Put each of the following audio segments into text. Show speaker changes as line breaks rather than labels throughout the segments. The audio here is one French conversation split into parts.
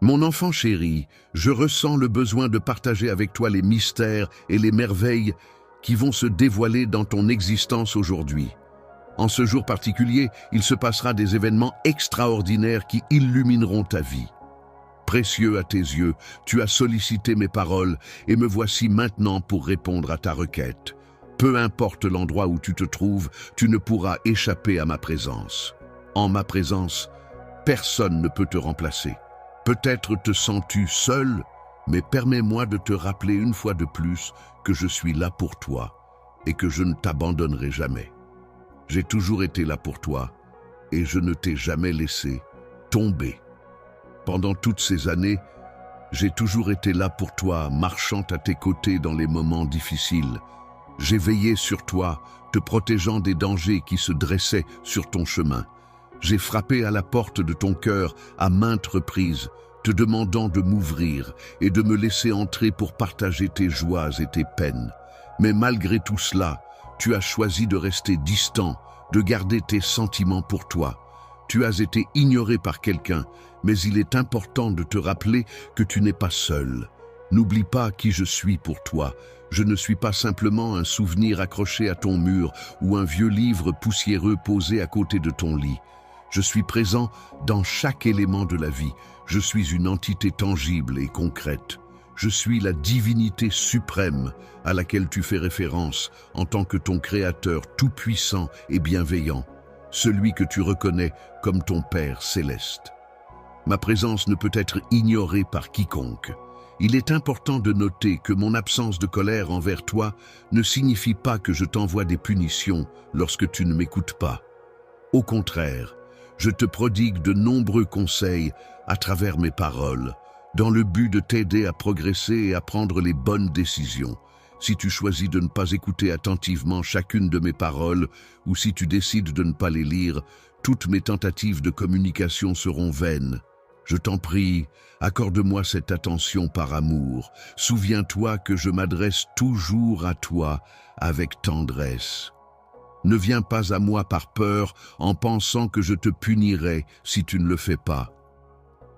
Mon enfant chéri, je ressens le besoin de partager avec toi les mystères et les merveilles qui vont se dévoiler dans ton existence aujourd'hui. En ce jour particulier, il se passera des événements extraordinaires qui illumineront ta vie. Précieux à tes yeux, tu as sollicité mes paroles et me voici maintenant pour répondre à ta requête. Peu importe l'endroit où tu te trouves, tu ne pourras échapper à ma présence. En ma présence, personne ne peut te remplacer. Peut-être te sens-tu seul, mais permets-moi de te rappeler une fois de plus que je suis là pour toi et que je ne t'abandonnerai jamais. J'ai toujours été là pour toi et je ne t'ai jamais laissé tomber. Pendant toutes ces années, j'ai toujours été là pour toi, marchant à tes côtés dans les moments difficiles. J'ai veillé sur toi, te protégeant des dangers qui se dressaient sur ton chemin. J'ai frappé à la porte de ton cœur à maintes reprises, te demandant de m'ouvrir et de me laisser entrer pour partager tes joies et tes peines. Mais malgré tout cela, tu as choisi de rester distant, de garder tes sentiments pour toi. Tu as été ignoré par quelqu'un, mais il est important de te rappeler que tu n'es pas seul. N'oublie pas qui je suis pour toi. Je ne suis pas simplement un souvenir accroché à ton mur ou un vieux livre poussiéreux posé à côté de ton lit. Je suis présent dans chaque élément de la vie. Je suis une entité tangible et concrète. Je suis la divinité suprême à laquelle tu fais référence en tant que ton Créateur tout-puissant et bienveillant, celui que tu reconnais comme ton Père céleste. Ma présence ne peut être ignorée par quiconque. Il est important de noter que mon absence de colère envers toi ne signifie pas que je t'envoie des punitions lorsque tu ne m'écoutes pas. Au contraire, je te prodigue de nombreux conseils à travers mes paroles, dans le but de t'aider à progresser et à prendre les bonnes décisions. Si tu choisis de ne pas écouter attentivement chacune de mes paroles, ou si tu décides de ne pas les lire, toutes mes tentatives de communication seront vaines. Je t'en prie, accorde-moi cette attention par amour. Souviens-toi que je m'adresse toujours à toi avec tendresse. Ne viens pas à moi par peur en pensant que je te punirai si tu ne le fais pas.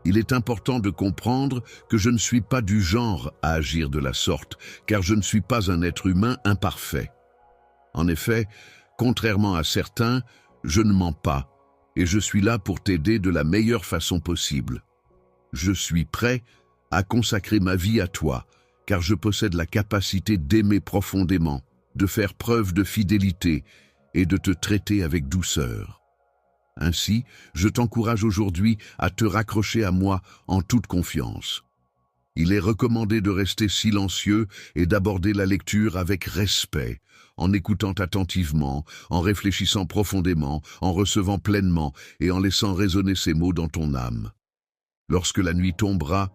Il est important de comprendre que je ne suis pas du genre à agir de la sorte, car je ne suis pas un être humain imparfait. En effet, contrairement à certains, je ne mens pas, et je suis là pour t'aider de la meilleure façon possible. Je suis prêt à consacrer ma vie à toi, car je possède la capacité d'aimer profondément, de faire preuve de fidélité et de te traiter avec douceur. Ainsi, je t'encourage aujourd'hui à te raccrocher à moi en toute confiance. Il est recommandé de rester silencieux et d'aborder la lecture avec respect, en écoutant attentivement, en réfléchissant profondément, en recevant pleinement et en laissant résonner ces mots dans ton âme. Lorsque la nuit tombera,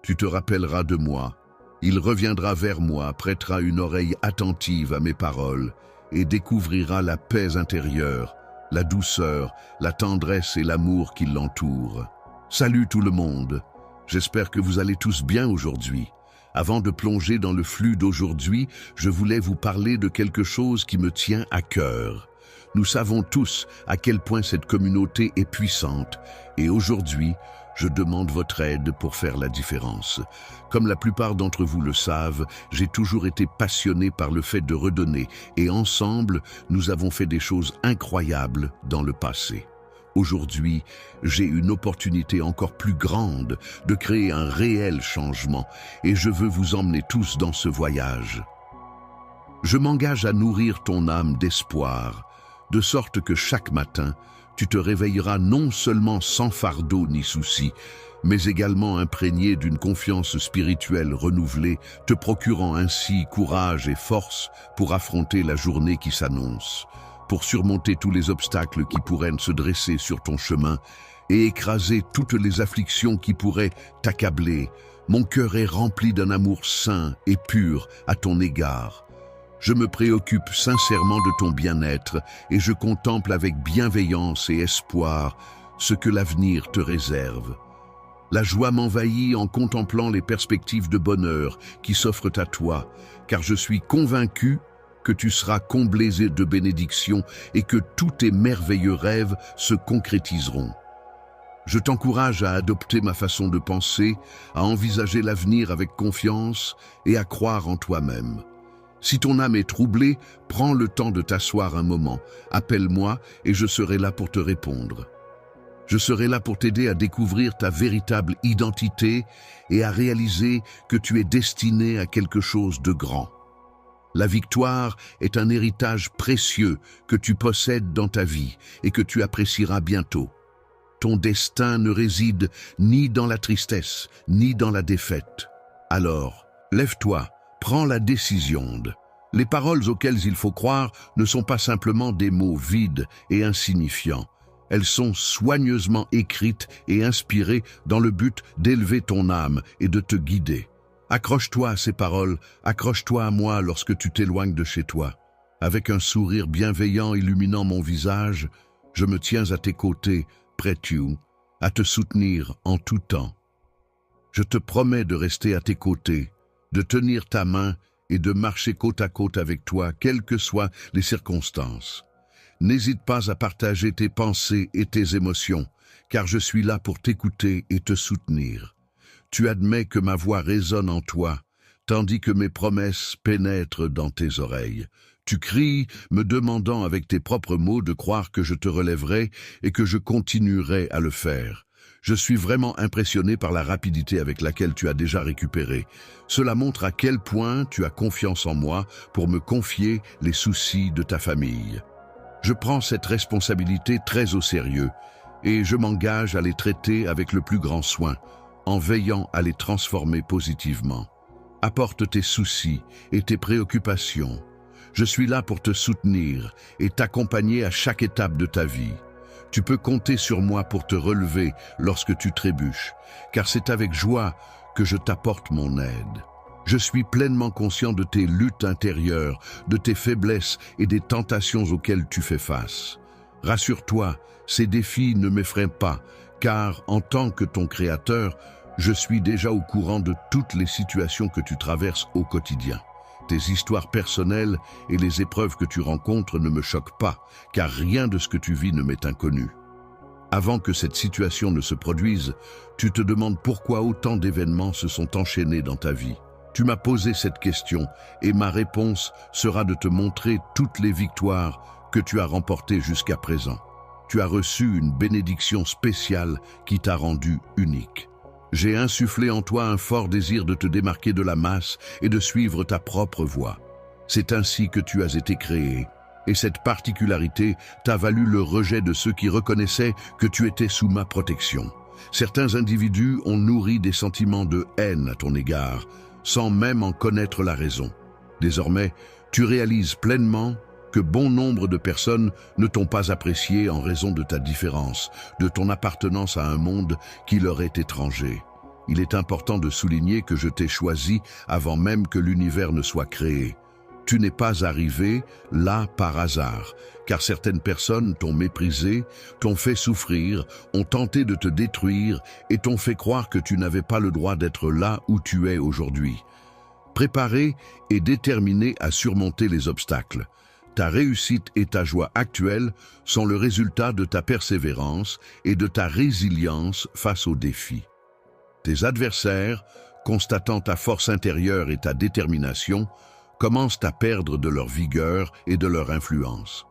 tu te rappelleras de moi. Il reviendra vers moi, prêtera une oreille attentive à mes paroles et découvrira la paix intérieure, la douceur, la tendresse et l'amour qui l'entourent. Salut tout le monde! J'espère que vous allez tous bien aujourd'hui. Avant de plonger dans le flux d'aujourd'hui, je voulais vous parler de quelque chose qui me tient à cœur. Nous savons tous à quel point cette communauté est puissante et aujourd'hui, je demande votre aide pour faire la différence. Comme la plupart d'entre vous le savent, j'ai toujours été passionné par le fait de redonner et ensemble, nous avons fait des choses incroyables dans le passé. Aujourd'hui, j'ai une opportunité encore plus grande de créer un réel changement et je veux vous emmener tous dans ce voyage. Je m'engage à nourrir ton âme d'espoir, de sorte que chaque matin, tu te réveilleras non seulement sans fardeau ni souci, mais également imprégné d'une confiance spirituelle renouvelée, te procurant ainsi courage et force pour affronter la journée qui s'annonce, pour surmonter tous les obstacles qui pourraient se dresser sur ton chemin et écraser toutes les afflictions qui pourraient t'accabler. Mon cœur est rempli d'un amour sain et pur à ton égard. Je me préoccupe sincèrement de ton bien-être et je contemple avec bienveillance et espoir ce que l'avenir te réserve. La joie m'envahit en contemplant les perspectives de bonheur qui s'offrent à toi, car je suis convaincu que tu seras comblé de bénédictions et que tous tes merveilleux rêves se concrétiseront. Je t'encourage à adopter ma façon de penser, à envisager l'avenir avec confiance et à croire en toi-même. Si ton âme est troublée, prends le temps de t'asseoir un moment, appelle-moi et je serai là pour te répondre. Je serai là pour t'aider à découvrir ta véritable identité et à réaliser que tu es destiné à quelque chose de grand. La victoire est un héritage précieux que tu possèdes dans ta vie et que tu apprécieras bientôt. Ton destin ne réside ni dans la tristesse, ni dans la défaite. Alors, lève-toi, prends la décision. Les paroles auxquelles il faut croire ne sont pas simplement des mots vides et insignifiants. Elles sont soigneusement écrites et inspirées dans le but d'élever ton âme et de te guider. Accroche-toi à ces paroles, accroche-toi à moi lorsque tu t'éloignes de chez toi. Avec un sourire bienveillant illuminant mon visage, je me tiens à tes côtés, près de toi, à te soutenir en tout temps. Je te promets de rester à tes côtés, de tenir ta main et de marcher côte à côte avec toi, quelles que soient les circonstances. N'hésite pas à partager tes pensées et tes émotions, car je suis là pour t'écouter et te soutenir. Tu admets que ma voix résonne en toi, tandis que mes promesses pénètrent dans tes oreilles. Tu cries, me demandant avec tes propres mots de croire que je te relèverai et que je continuerai à le faire. Je suis vraiment impressionné par la rapidité avec laquelle tu as déjà récupéré. Cela montre à quel point tu as confiance en moi pour me confier les soucis de ta famille. Je prends cette responsabilité très au sérieux et je m'engage à les traiter avec le plus grand soin, en veillant à les transformer positivement. Apporte tes soucis et tes préoccupations. Je suis là pour te soutenir et t'accompagner à chaque étape de ta vie. Tu peux compter sur moi pour te relever lorsque tu trébuches, car c'est avec joie que je t'apporte mon aide. Je suis pleinement conscient de tes luttes intérieures, de tes faiblesses et des tentations auxquelles tu fais face. Rassure-toi, ces défis ne m'effraient pas, car en tant que ton créateur, je suis déjà au courant de toutes les situations que tu traverses au quotidien. Tes histoires personnelles et les épreuves que tu rencontres ne me choquent pas, car rien de ce que tu vis ne m'est inconnu. Avant que cette situation ne se produise, tu te demandes pourquoi autant d'événements se sont enchaînés dans ta vie. Tu m'as posé cette question et ma réponse sera de te montrer toutes les victoires que tu as remportées jusqu'à présent. Tu as reçu une bénédiction spéciale qui t'a rendu unique. J'ai insufflé en toi un fort désir de te démarquer de la masse et de suivre ta propre voie. C'est ainsi que tu as été créé, et cette particularité t'a valu le rejet de ceux qui reconnaissaient que tu étais sous ma protection. Certains individus ont nourri des sentiments de haine à ton égard, sans même en connaître la raison. Désormais, tu réalises pleinement que bon nombre de personnes ne t'ont pas apprécié en raison de ta différence, de ton appartenance à un monde qui leur est étranger. Il est important de souligner que je t'ai choisi avant même que l'univers ne soit créé. Tu n'es pas arrivé là par hasard, car certaines personnes t'ont méprisé, t'ont fait souffrir, ont tenté de te détruire et t'ont fait croire que tu n'avais pas le droit d'être là où tu es aujourd'hui. Préparé et déterminé à surmonter les obstacles, ta réussite et ta joie actuelle sont le résultat de ta persévérance et de ta résilience face aux défis. Tes adversaires, constatant ta force intérieure et ta détermination, commencent à perdre de leur vigueur et de leur influence.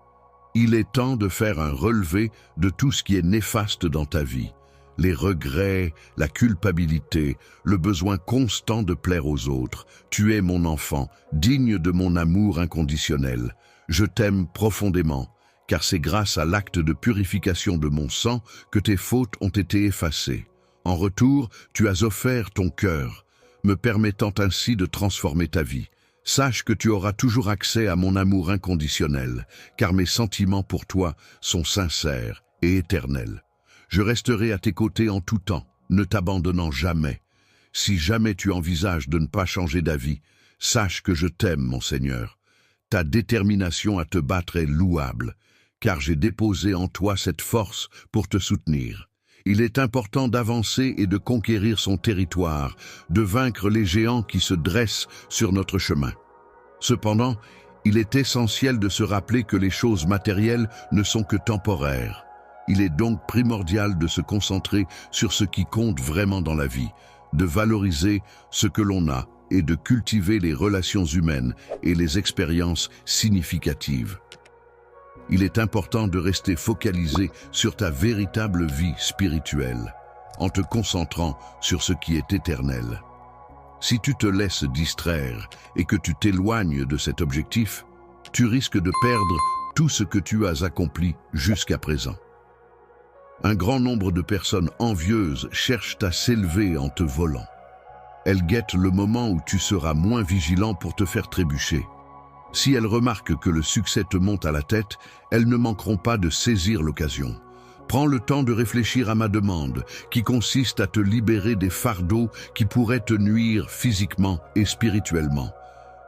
Il est temps de faire un relevé de tout ce qui est néfaste dans ta vie. Les regrets, la culpabilité, le besoin constant de plaire aux autres. Tu es mon enfant, digne de mon amour inconditionnel. Je t'aime profondément, car c'est grâce à l'acte de purification de mon sang que tes fautes ont été effacées. En retour, tu as offert ton cœur, me permettant ainsi de transformer ta vie. Sache que tu auras toujours accès à mon amour inconditionnel, car mes sentiments pour toi sont sincères et éternels. Je resterai à tes côtés en tout temps, ne t'abandonnant jamais. Si jamais tu envisages de ne pas changer d'avis, sache que je t'aime, mon Seigneur. Ta détermination à te battre est louable, car j'ai déposé en toi cette force pour te soutenir. Il est important d'avancer et de conquérir son territoire, de vaincre les géants qui se dressent sur notre chemin. Cependant, il est essentiel de se rappeler que les choses matérielles ne sont que temporaires. Il est donc primordial de se concentrer sur ce qui compte vraiment dans la vie, de valoriser ce que l'on a et de cultiver les relations humaines et les expériences significatives. Il est important de rester focalisé sur ta véritable vie spirituelle, en te concentrant sur ce qui est éternel. Si tu te laisses distraire et que tu t'éloignes de cet objectif, tu risques de perdre tout ce que tu as accompli jusqu'à présent. Un grand nombre de personnes envieuses cherchent à s'élever en te volant. Elles guettent le moment où tu seras moins vigilant pour te faire trébucher. Si elles remarquent que le succès te monte à la tête, elles ne manqueront pas de saisir l'occasion. Prends le temps de réfléchir à ma demande, qui consiste à te libérer des fardeaux qui pourraient te nuire physiquement et spirituellement.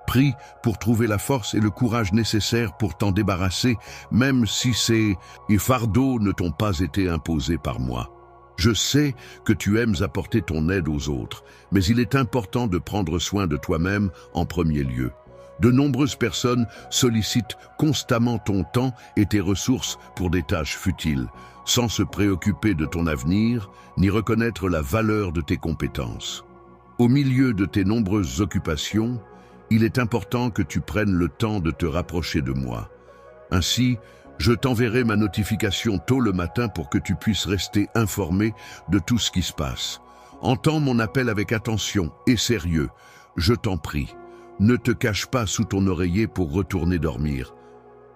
Prie pour trouver la force et le courage nécessaires pour t'en débarrasser, même si ces fardeaux ne t'ont pas été imposés par moi. Je sais que tu aimes apporter ton aide aux autres, mais il est important de prendre soin de toi-même en premier lieu. De nombreuses personnes sollicitent constamment ton temps et tes ressources pour des tâches futiles, sans se préoccuper de ton avenir, ni reconnaître la valeur de tes compétences. Au milieu de tes nombreuses occupations, il est important que tu prennes le temps de te rapprocher de moi. Ainsi, je t'enverrai ma notification tôt le matin pour que tu puisses rester informé de tout ce qui se passe. Entends mon appel avec attention et sérieux. Je t'en prie, ne te cache pas sous ton oreiller pour retourner dormir.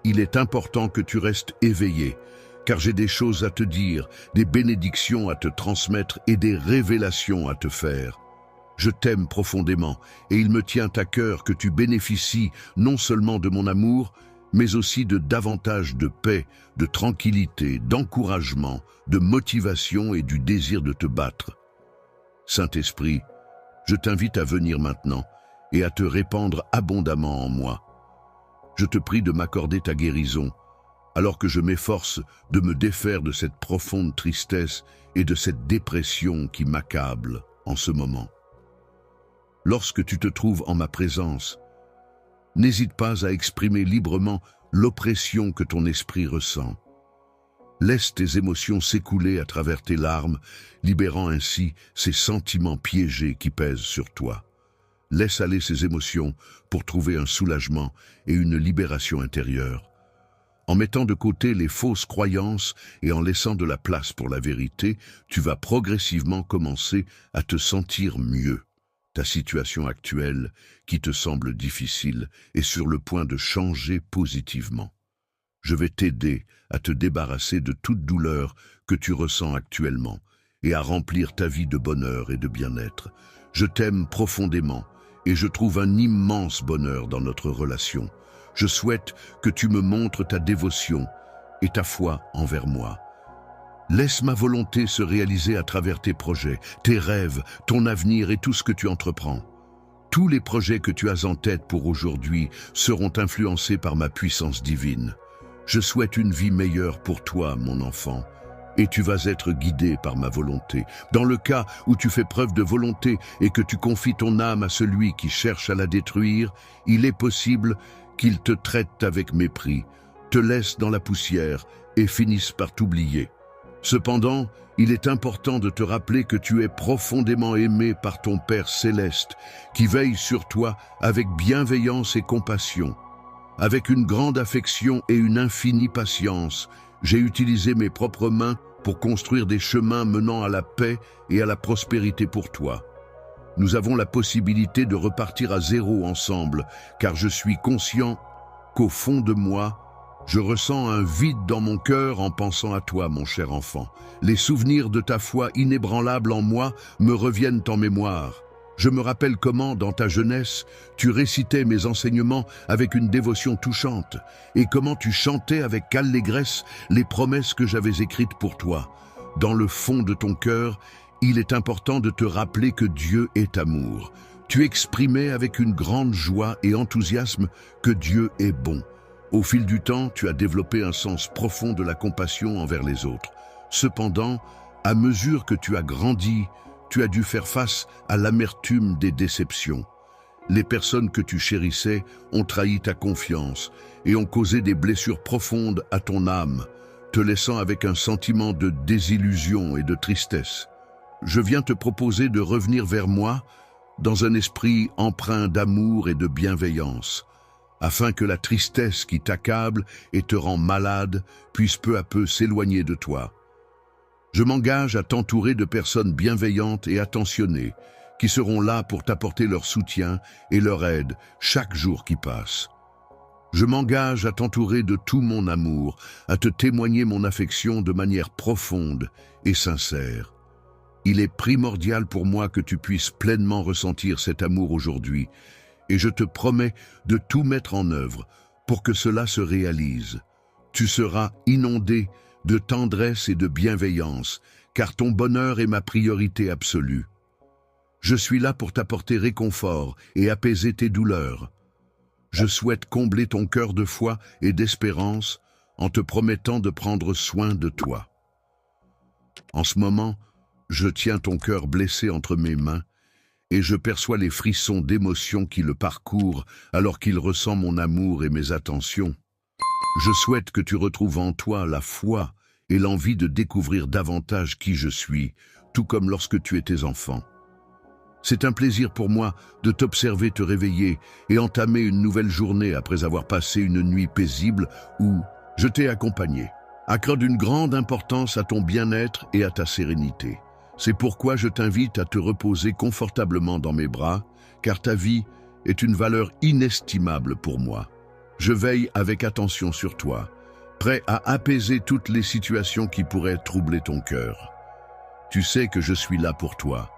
Il est important que tu restes éveillé, car j'ai des choses à te dire, des bénédictions à te transmettre et des révélations à te faire. Je t'aime profondément et il me tient à cœur que tu bénéficies non seulement de mon amour, mais aussi de davantage de paix, de tranquillité, d'encouragement, de motivation et du désir de te battre. Saint-Esprit, je t'invite à venir maintenant et à te répandre abondamment en moi. Je te prie de m'accorder ta guérison, alors que je m'efforce de me défaire de cette profonde tristesse et de cette dépression qui m'accable en ce moment. Lorsque tu te trouves en ma présence, n'hésite pas à exprimer librement l'oppression que ton esprit ressent. Laisse tes émotions s'écouler à travers tes larmes, libérant ainsi ces sentiments piégés qui pèsent sur toi. Laisse aller ces émotions pour trouver un soulagement et une libération intérieure. En mettant de côté les fausses croyances et en laissant de la place pour la vérité, tu vas progressivement commencer à te sentir mieux. Ta situation actuelle, qui te semble difficile, est sur le point de changer positivement. Je vais t'aider à te débarrasser de toute douleur que tu ressens actuellement et à remplir ta vie de bonheur et de bien-être. Je t'aime profondément et je trouve un immense bonheur dans notre relation. Je souhaite que tu me montres ta dévotion et ta foi envers moi. Laisse ma volonté se réaliser à travers tes projets, tes rêves, ton avenir et tout ce que tu entreprends. Tous les projets que tu as en tête pour aujourd'hui seront influencés par ma puissance divine. Je souhaite une vie meilleure pour toi, mon enfant, et tu vas être guidé par ma volonté. Dans le cas où tu fais preuve de volonté et que tu confies ton âme à celui qui cherche à la détruire, il est possible qu'il te traite avec mépris, te laisse dans la poussière et finisse par t'oublier. Cependant, il est important de te rappeler que tu es profondément aimé par ton Père céleste, qui veille sur toi avec bienveillance et compassion. Avec une grande affection et une infinie patience, j'ai utilisé mes propres mains pour construire des chemins menant à la paix et à la prospérité pour toi. Nous avons la possibilité de repartir à zéro ensemble, car je suis conscient qu'au fond de moi, je ressens un vide dans mon cœur en pensant à toi, mon cher enfant. Les souvenirs de ta foi inébranlable en moi me reviennent en mémoire. Je me rappelle comment, dans ta jeunesse, tu récitais mes enseignements avec une dévotion touchante et comment tu chantais avec allégresse les promesses que j'avais écrites pour toi. Dans le fond de ton cœur, il est important de te rappeler que Dieu est amour. Tu exprimais avec une grande joie et enthousiasme que Dieu est bon. Au fil du temps, tu as développé un sens profond de la compassion envers les autres. Cependant, à mesure que tu as grandi, tu as dû faire face à l'amertume des déceptions. Les personnes que tu chérissais ont trahi ta confiance et ont causé des blessures profondes à ton âme. te laissant avec un sentiment de désillusion et de tristesse. Je viens te proposer de revenir vers moi dans un esprit empreint d'amour et de bienveillance, afin que la tristesse qui t'accable et te rend malade puisse peu à peu s'éloigner de toi. Je m'engage à t'entourer de personnes bienveillantes et attentionnées, qui seront là pour t'apporter leur soutien et leur aide chaque jour qui passe. Je m'engage à t'entourer de tout mon amour, à te témoigner mon affection de manière profonde et sincère. Il est primordial pour moi que tu puisses pleinement ressentir cet amour aujourd'hui, et je te promets de tout mettre en œuvre pour que cela se réalise. Tu seras inondé de tendresse et de bienveillance, car ton bonheur est ma priorité absolue. Je suis là pour t'apporter réconfort et apaiser tes douleurs. Je souhaite combler ton cœur de foi et d'espérance en te promettant de prendre soin de toi. En ce moment, je tiens ton cœur blessé entre mes mains et je perçois les frissons d'émotion qui le parcourent alors qu'il ressent mon amour et mes attentions. Je souhaite que tu retrouves en toi la foi et l'envie de découvrir davantage qui je suis, tout comme lorsque tu étais enfant. C'est un plaisir pour moi de t'observer te réveiller et entamer une nouvelle journée après avoir passé une nuit paisible où je t'ai accompagné. Accorde une grande importance à ton bien-être et à ta sérénité. C'est pourquoi je t'invite à te reposer confortablement dans mes bras, car ta vie est une valeur inestimable pour moi. Je veille avec attention sur toi, prêt à apaiser toutes les situations qui pourraient troubler ton cœur. Tu sais que je suis là pour toi,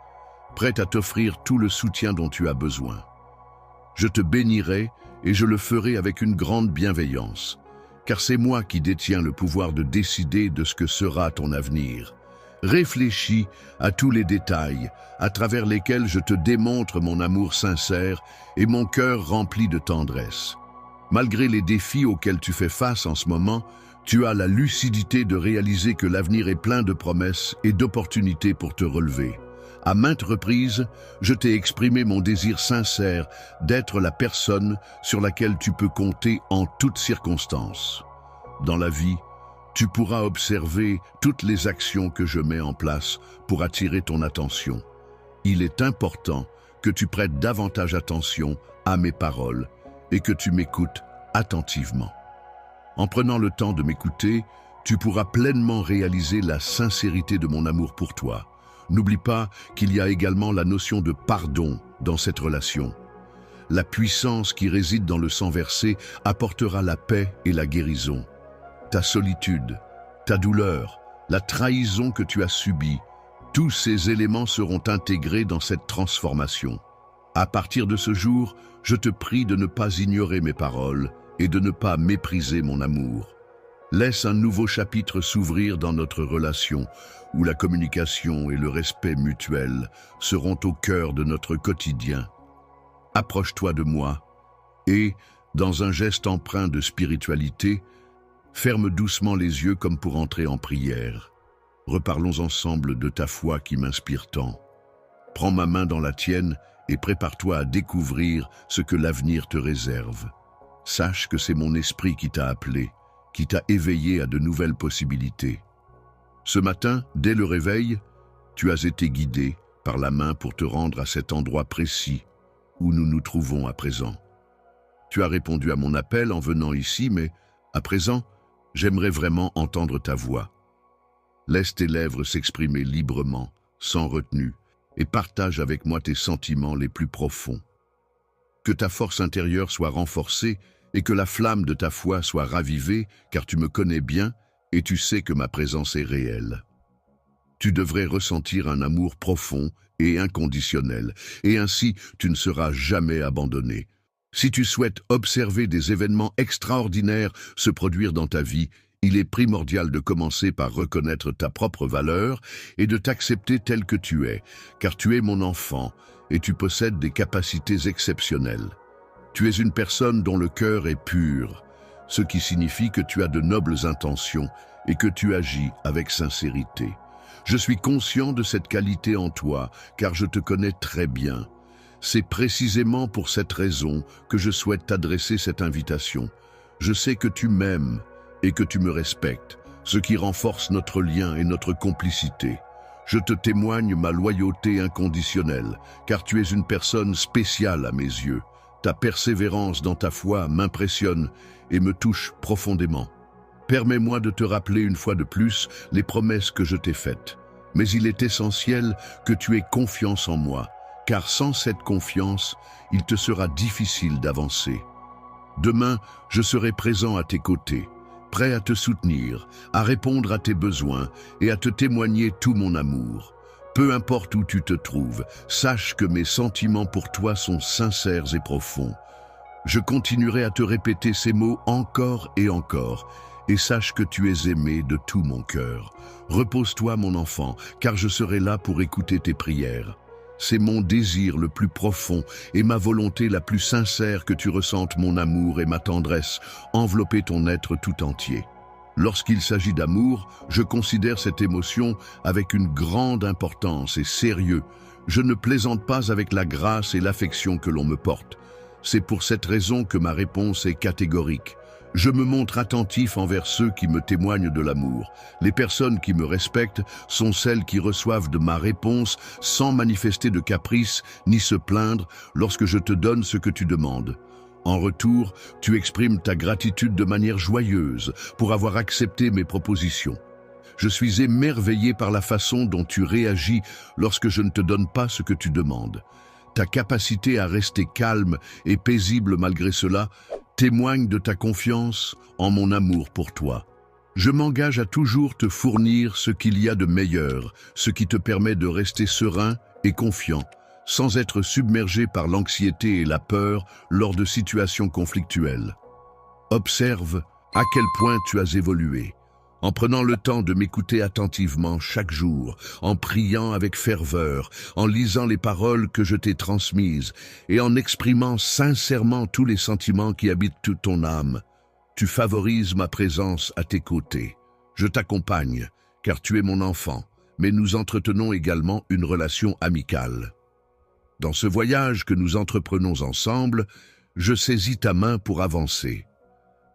prêt à t'offrir tout le soutien dont tu as besoin. Je te bénirai et je le ferai avec une grande bienveillance, car c'est moi qui détiens le pouvoir de décider de ce que sera ton avenir. Réfléchis à tous les détails à travers lesquels je te démontre mon amour sincère et mon cœur rempli de tendresse. Malgré les défis auxquels tu fais face en ce moment, tu as la lucidité de réaliser que l'avenir est plein de promesses et d'opportunités pour te relever. À maintes reprises, je t'ai exprimé mon désir sincère d'être la personne sur laquelle tu peux compter en toutes circonstances. Dans la vie, tu pourras observer toutes les actions que je mets en place pour attirer ton attention. Il est important que tu prêtes davantage attention à mes paroles et que tu m'écoutes attentivement. En prenant le temps de m'écouter, tu pourras pleinement réaliser la sincérité de mon amour pour toi. N'oublie pas qu'il y a également la notion de pardon dans cette relation. La puissance qui réside dans le sang versé apportera la paix et la guérison. Ta solitude, ta douleur, la trahison que tu as subie, tous ces éléments seront intégrés dans cette transformation. À partir de ce jour, je te prie de ne pas ignorer mes paroles et de ne pas mépriser mon amour. Laisse un nouveau chapitre s'ouvrir dans notre relation, où la communication et le respect mutuel seront au cœur de notre quotidien. Approche-toi de moi et, dans un geste empreint de spiritualité, ferme doucement les yeux comme pour entrer en prière. Reparlons ensemble de ta foi qui m'inspire tant. Prends ma main dans la tienne et prépare-toi à découvrir ce que l'avenir te réserve. Sache que c'est mon esprit qui t'a appelé, qui t'a éveillé à de nouvelles possibilités. Ce matin, dès le réveil, tu as été guidé par la main pour te rendre à cet endroit précis où nous nous trouvons à présent. Tu as répondu à mon appel en venant ici, mais à présent, j'aimerais vraiment entendre ta voix. Laisse tes lèvres s'exprimer librement, sans retenue, et partage avec moi tes sentiments les plus profonds. Que ta force intérieure soit renforcée et que la flamme de ta foi soit ravivée, car tu me connais bien et tu sais que ma présence est réelle. Tu devrais ressentir un amour profond et inconditionnel, et ainsi tu ne seras jamais abandonné. Si tu souhaites observer des événements extraordinaires se produire dans ta vie, il est primordial de commencer par reconnaître ta propre valeur et de t'accepter tel que tu es, car tu es mon enfant et tu possèdes des capacités exceptionnelles. Tu es une personne dont le cœur est pur, ce qui signifie que tu as de nobles intentions et que tu agis avec sincérité. Je suis conscient de cette qualité en toi, car je te connais très bien. C'est précisément pour cette raison que je souhaite t'adresser cette invitation. Je sais que tu m'aimes et que tu me respectes, ce qui renforce notre lien et notre complicité. Je te témoigne ma loyauté inconditionnelle, car tu es une personne spéciale à mes yeux. Ta persévérance dans ta foi m'impressionne et me touche profondément. Permets-moi de te rappeler une fois de plus les promesses que je t'ai faites. Mais il est essentiel que tu aies confiance en moi, car sans cette confiance, il te sera difficile d'avancer. Demain, je serai présent à tes côtés, prêt à te soutenir, à répondre à tes besoins et à te témoigner tout mon amour. Peu importe où tu te trouves, sache que mes sentiments pour toi sont sincères et profonds. Je continuerai à te répéter ces mots encore et encore, et sache que tu es aimé de tout mon cœur. Repose-toi, mon enfant, car je serai là pour écouter tes prières. C'est mon désir le plus profond et ma volonté la plus sincère que tu ressentes mon amour et ma tendresse envelopper ton être tout entier. Lorsqu'il s'agit d'amour, je considère cette émotion avec une grande importance et sérieux. Je ne plaisante pas avec la grâce et l'affection que l'on me porte. C'est pour cette raison que ma réponse est catégorique. Je me montre attentif envers ceux qui me témoignent de l'amour. Les personnes qui me respectent sont celles qui reçoivent de ma réponse sans manifester de caprice ni se plaindre lorsque je te donne ce que tu demandes. En retour, tu exprimes ta gratitude de manière joyeuse pour avoir accepté mes propositions. Je suis émerveillé par la façon dont tu réagis lorsque je ne te donne pas ce que tu demandes. Ta capacité à rester calme et paisible malgré cela témoigne de ta confiance en mon amour pour toi. Je m'engage à toujours te fournir ce qu'il y a de meilleur, ce qui te permet de rester serein et confiant, sans être submergé par l'anxiété et la peur lors de situations conflictuelles. Observe à quel point tu as évolué. En prenant le temps de m'écouter attentivement chaque jour, en priant avec ferveur, en lisant les paroles que je t'ai transmises et en exprimant sincèrement tous les sentiments qui habitent toute ton âme, tu favorises ma présence à tes côtés. Je t'accompagne, car tu es mon enfant, mais nous entretenons également une relation amicale. Dans ce voyage que nous entreprenons ensemble, je saisis ta main pour avancer.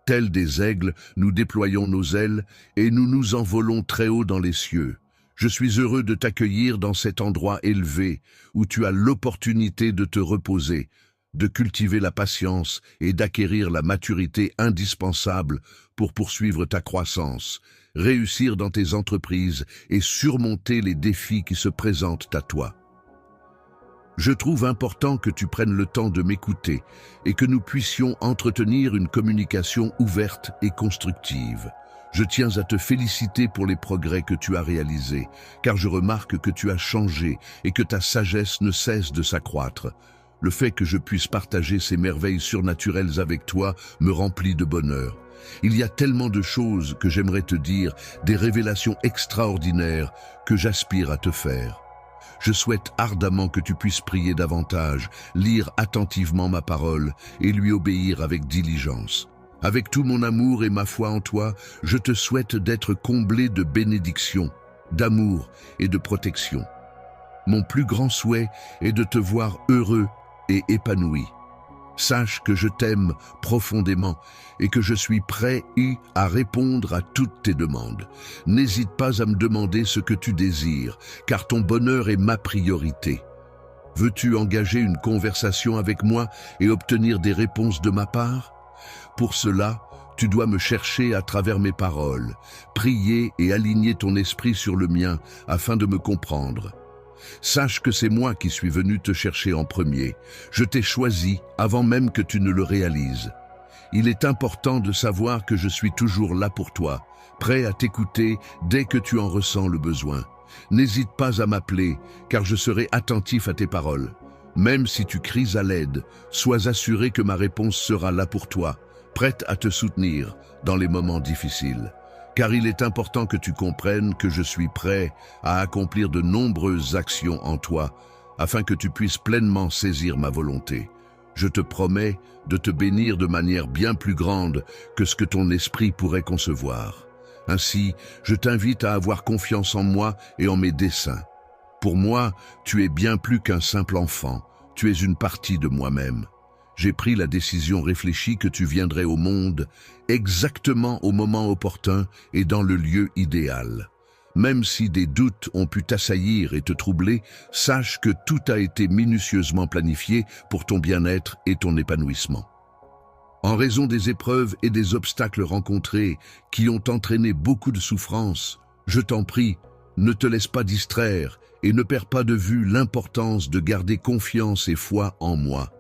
Tels des aigles, nous déployons nos ailes et nous nous envolons très haut dans les cieux. Je suis heureux de t'accueillir dans cet endroit élevé où tu as l'opportunité de te reposer, de cultiver la patience et d'acquérir la maturité indispensable pour poursuivre ta croissance, réussir dans tes entreprises et surmonter les défis qui se présentent à toi. Je trouve important que tu prennes le temps de m'écouter et que nous puissions entretenir une communication ouverte et constructive. Je tiens à te féliciter pour les progrès que tu as réalisés, car je remarque que tu as changé et que ta sagesse ne cesse de s'accroître. Le fait que je puisse partager ces merveilles surnaturelles avec toi me remplit de bonheur. Il y a tellement de choses que j'aimerais te dire, des révélations extraordinaires que j'aspire à te faire. Je souhaite ardemment que tu puisses prier davantage, lire attentivement ma parole et lui obéir avec diligence. Avec tout mon amour et ma foi en toi, je te souhaite d'être comblé de bénédictions, d'amour et de protection. Mon plus grand souhait est de te voir heureux et épanoui. Sache que je t'aime profondément et que je suis prêt à répondre à toutes tes demandes. N'hésite pas à me demander ce que tu désires, car ton bonheur est ma priorité. Veux-tu engager une conversation avec moi et obtenir des réponses de ma part? Pour cela, tu dois me chercher à travers mes paroles, prier et aligner ton esprit sur le mien afin de me comprendre. Sache que c'est moi qui suis venu te chercher en premier. Je t'ai choisi avant même que tu ne le réalises. Il est important de savoir que je suis toujours là pour toi, prêt à t'écouter dès que tu en ressens le besoin. N'hésite pas à m'appeler, car je serai attentif à tes paroles. Même si tu cries à l'aide, sois assuré que ma réponse sera là pour toi, prête à te soutenir dans les moments difficiles. Car il est important que tu comprennes que je suis prêt à accomplir de nombreuses actions en toi, afin que tu puisses pleinement saisir ma volonté. Je te promets de te bénir de manière bien plus grande que ce que ton esprit pourrait concevoir. Ainsi, je t'invite à avoir confiance en moi et en mes desseins. Pour moi, tu es bien plus qu'un simple enfant, tu es une partie de moi-même. J'ai pris la décision réfléchie que tu viendrais au monde exactement au moment opportun et dans le lieu idéal. Même si des doutes ont pu t'assaillir et te troubler, sache que tout a été minutieusement planifié pour ton bien-être et ton épanouissement. En raison des épreuves et des obstacles rencontrés qui ont entraîné beaucoup de souffrance, je t'en prie, ne te laisse pas distraire et ne perds pas de vue l'importance de garder confiance et foi en moi.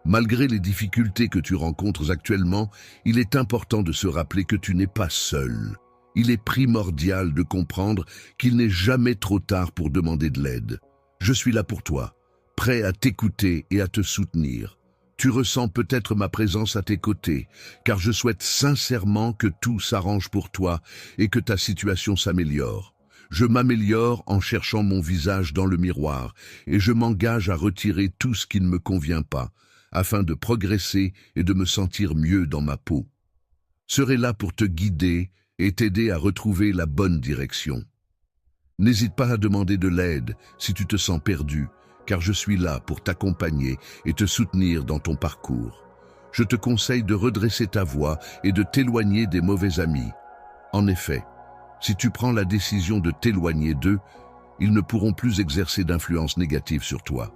Malgré les difficultés que tu rencontres actuellement, il est important de se rappeler que tu n'es pas seul. Il est primordial de comprendre qu'il n'est jamais trop tard pour demander de l'aide. Je suis là pour toi, prêt à t'écouter et à te soutenir. Tu ressens peut-être ma présence à tes côtés, car je souhaite sincèrement que tout s'arrange pour toi et que ta situation s'améliore. Je m'améliore en cherchant mon visage dans le miroir et je m'engage à retirer tout ce qui ne me convient pas, afin de progresser et de me sentir mieux dans ma peau. Je serai là pour te guider et t'aider à retrouver la bonne direction. N'hésite pas à demander de l'aide si tu te sens perdu, car je suis là pour t'accompagner et te soutenir dans ton parcours. Je te conseille de redresser ta voix et de t'éloigner des mauvais amis. En effet, si tu prends la décision de t'éloigner d'eux, ils ne pourront plus exercer d'influence négative sur toi.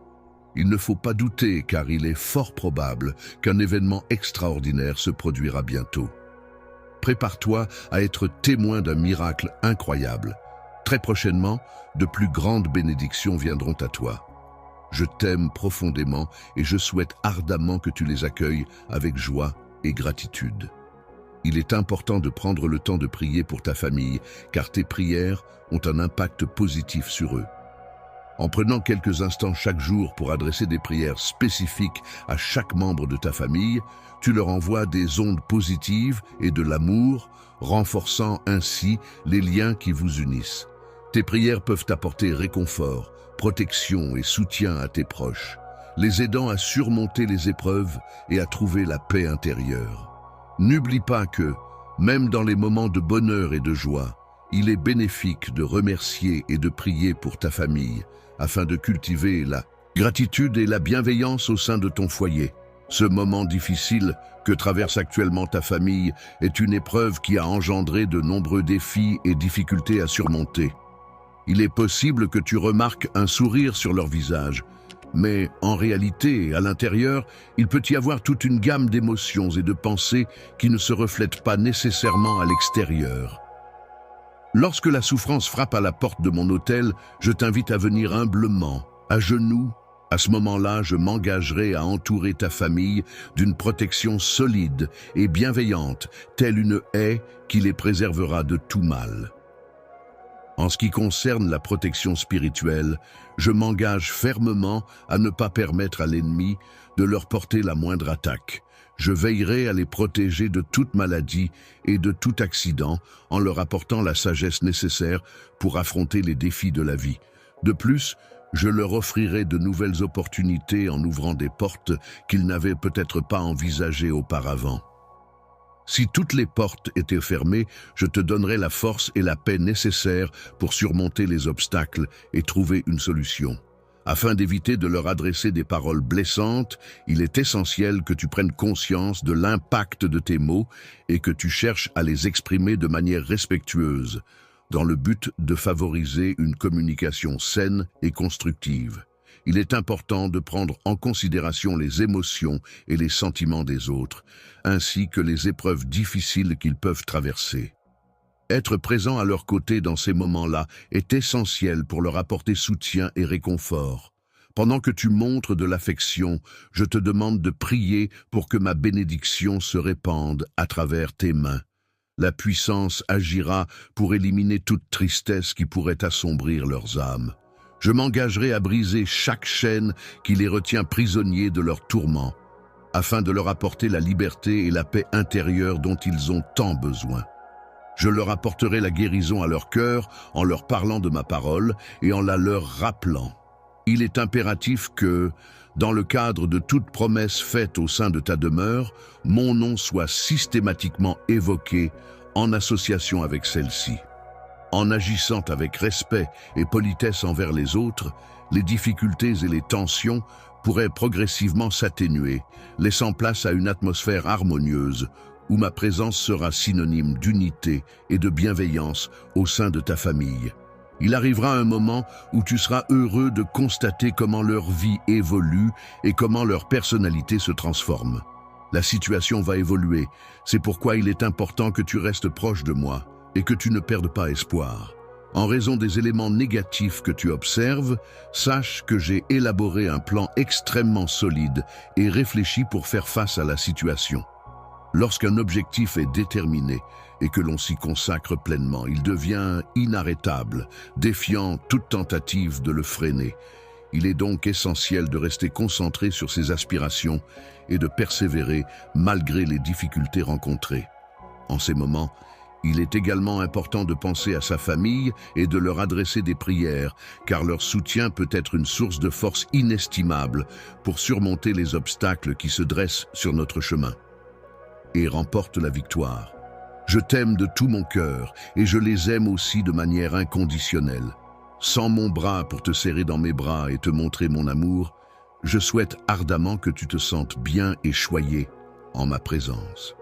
Il ne faut pas douter, car il est fort probable qu'un événement extraordinaire se produira bientôt. Prépare-toi à être témoin d'un miracle incroyable. Très prochainement, de plus grandes bénédictions viendront à toi. Je t'aime profondément et je souhaite ardemment que tu les accueilles avec joie et gratitude. Il est important de prendre le temps de prier pour ta famille, car tes prières ont un impact positif sur eux. En prenant quelques instants chaque jour pour adresser des prières spécifiques à chaque membre de ta famille, tu leur envoies des ondes positives et de l'amour, renforçant ainsi les liens qui vous unissent. Tes prières peuvent apporter réconfort, protection et soutien à tes proches, les aidant à surmonter les épreuves et à trouver la paix intérieure. N'oublie pas que, même dans les moments de bonheur et de joie, il est bénéfique de remercier et de prier pour ta famille, afin de cultiver la gratitude et la bienveillance au sein de ton foyer. Ce moment difficile que traverse actuellement ta famille est une épreuve qui a engendré de nombreux défis et difficultés à surmonter. Il est possible que tu remarques un sourire sur leur visage, mais en réalité, à l'intérieur, il peut y avoir toute une gamme d'émotions et de pensées qui ne se reflètent pas nécessairement à l'extérieur. Lorsque la souffrance frappe à la porte de mon hôtel, je t'invite à venir humblement, à genoux. À ce moment-là, je m'engagerai à entourer ta famille d'une protection solide et bienveillante, telle une haie qui les préservera de tout mal. En ce qui concerne la protection spirituelle, je m'engage fermement à ne pas permettre à l'ennemi de leur porter la moindre attaque. Je veillerai à les protéger de toute maladie et de tout accident en leur apportant la sagesse nécessaire pour affronter les défis de la vie. De plus, je leur offrirai de nouvelles opportunités en ouvrant des portes qu'ils n'avaient peut-être pas envisagées auparavant. Si toutes les portes étaient fermées, je te donnerai la force et la paix nécessaires pour surmonter les obstacles et trouver une solution. Afin d'éviter de leur adresser des paroles blessantes, il est essentiel que tu prennes conscience de l'impact de tes mots et que tu cherches à les exprimer de manière respectueuse, dans le but de favoriser une communication saine et constructive. Il est important de prendre en considération les émotions et les sentiments des autres, ainsi que les épreuves difficiles qu'ils peuvent traverser. Être présent à leur côté dans ces moments-là est essentiel pour leur apporter soutien et réconfort. Pendant que tu montres de l'affection, je te demande de prier pour que ma bénédiction se répande à travers tes mains. La puissance agira pour éliminer toute tristesse qui pourrait assombrir leurs âmes. Je m'engagerai à briser chaque chaîne qui les retient prisonniers de leurs tourments, afin de leur apporter la liberté et la paix intérieure dont ils ont tant besoin. Je leur apporterai la guérison à leur cœur en leur parlant de ma parole et en la leur rappelant. Il est impératif que, dans le cadre de toute promesse faite au sein de ta demeure, mon nom soit systématiquement évoqué en association avec celle-ci. En agissant avec respect et politesse envers les autres, les difficultés et les tensions pourrait progressivement s'atténuer, laissant place à une atmosphère harmonieuse où ma présence sera synonyme d'unité et de bienveillance au sein de ta famille. Il arrivera un moment où tu seras heureux de constater comment leur vie évolue et comment leur personnalité se transforme. La situation va évoluer, c'est pourquoi il est important que tu restes proche de moi et que tu ne perdes pas espoir. En raison des éléments négatifs que tu observes, sache que j'ai élaboré un plan extrêmement solide et réfléchi pour faire face à la situation. Lorsqu'un objectif est déterminé et que l'on s'y consacre pleinement, il devient inarrêtable, défiant toute tentative de le freiner. Il est donc essentiel de rester concentré sur ses aspirations et de persévérer malgré les difficultés rencontrées. En ces moments, il est également important de penser à sa famille et de leur adresser des prières, car leur soutien peut être une source de force inestimable pour surmonter les obstacles qui se dressent sur notre chemin. Et remporte la victoire. Je t'aime de tout mon cœur et je les aime aussi de manière inconditionnelle. Sans mon bras pour te serrer dans mes bras et te montrer mon amour, je souhaite ardemment que tu te sentes bien et choyé en ma présence.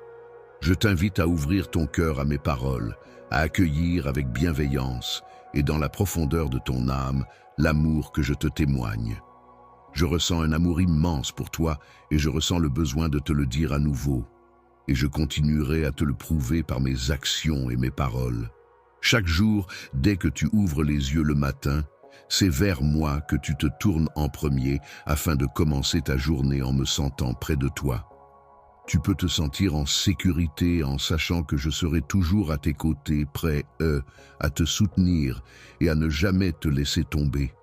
Je t'invite à ouvrir ton cœur à mes paroles, à accueillir avec bienveillance et dans la profondeur de ton âme l'amour que je te témoigne. Je ressens un amour immense pour toi et je ressens le besoin de te le dire à nouveau. Et je continuerai à te le prouver par mes actions et mes paroles. Chaque jour, dès que tu ouvres les yeux le matin, c'est vers moi que tu te tournes en premier afin de commencer ta journée en me sentant près de toi. Tu peux te sentir en sécurité en sachant que je serai toujours à tes côtés, prêt, à te soutenir et à ne jamais te laisser tomber.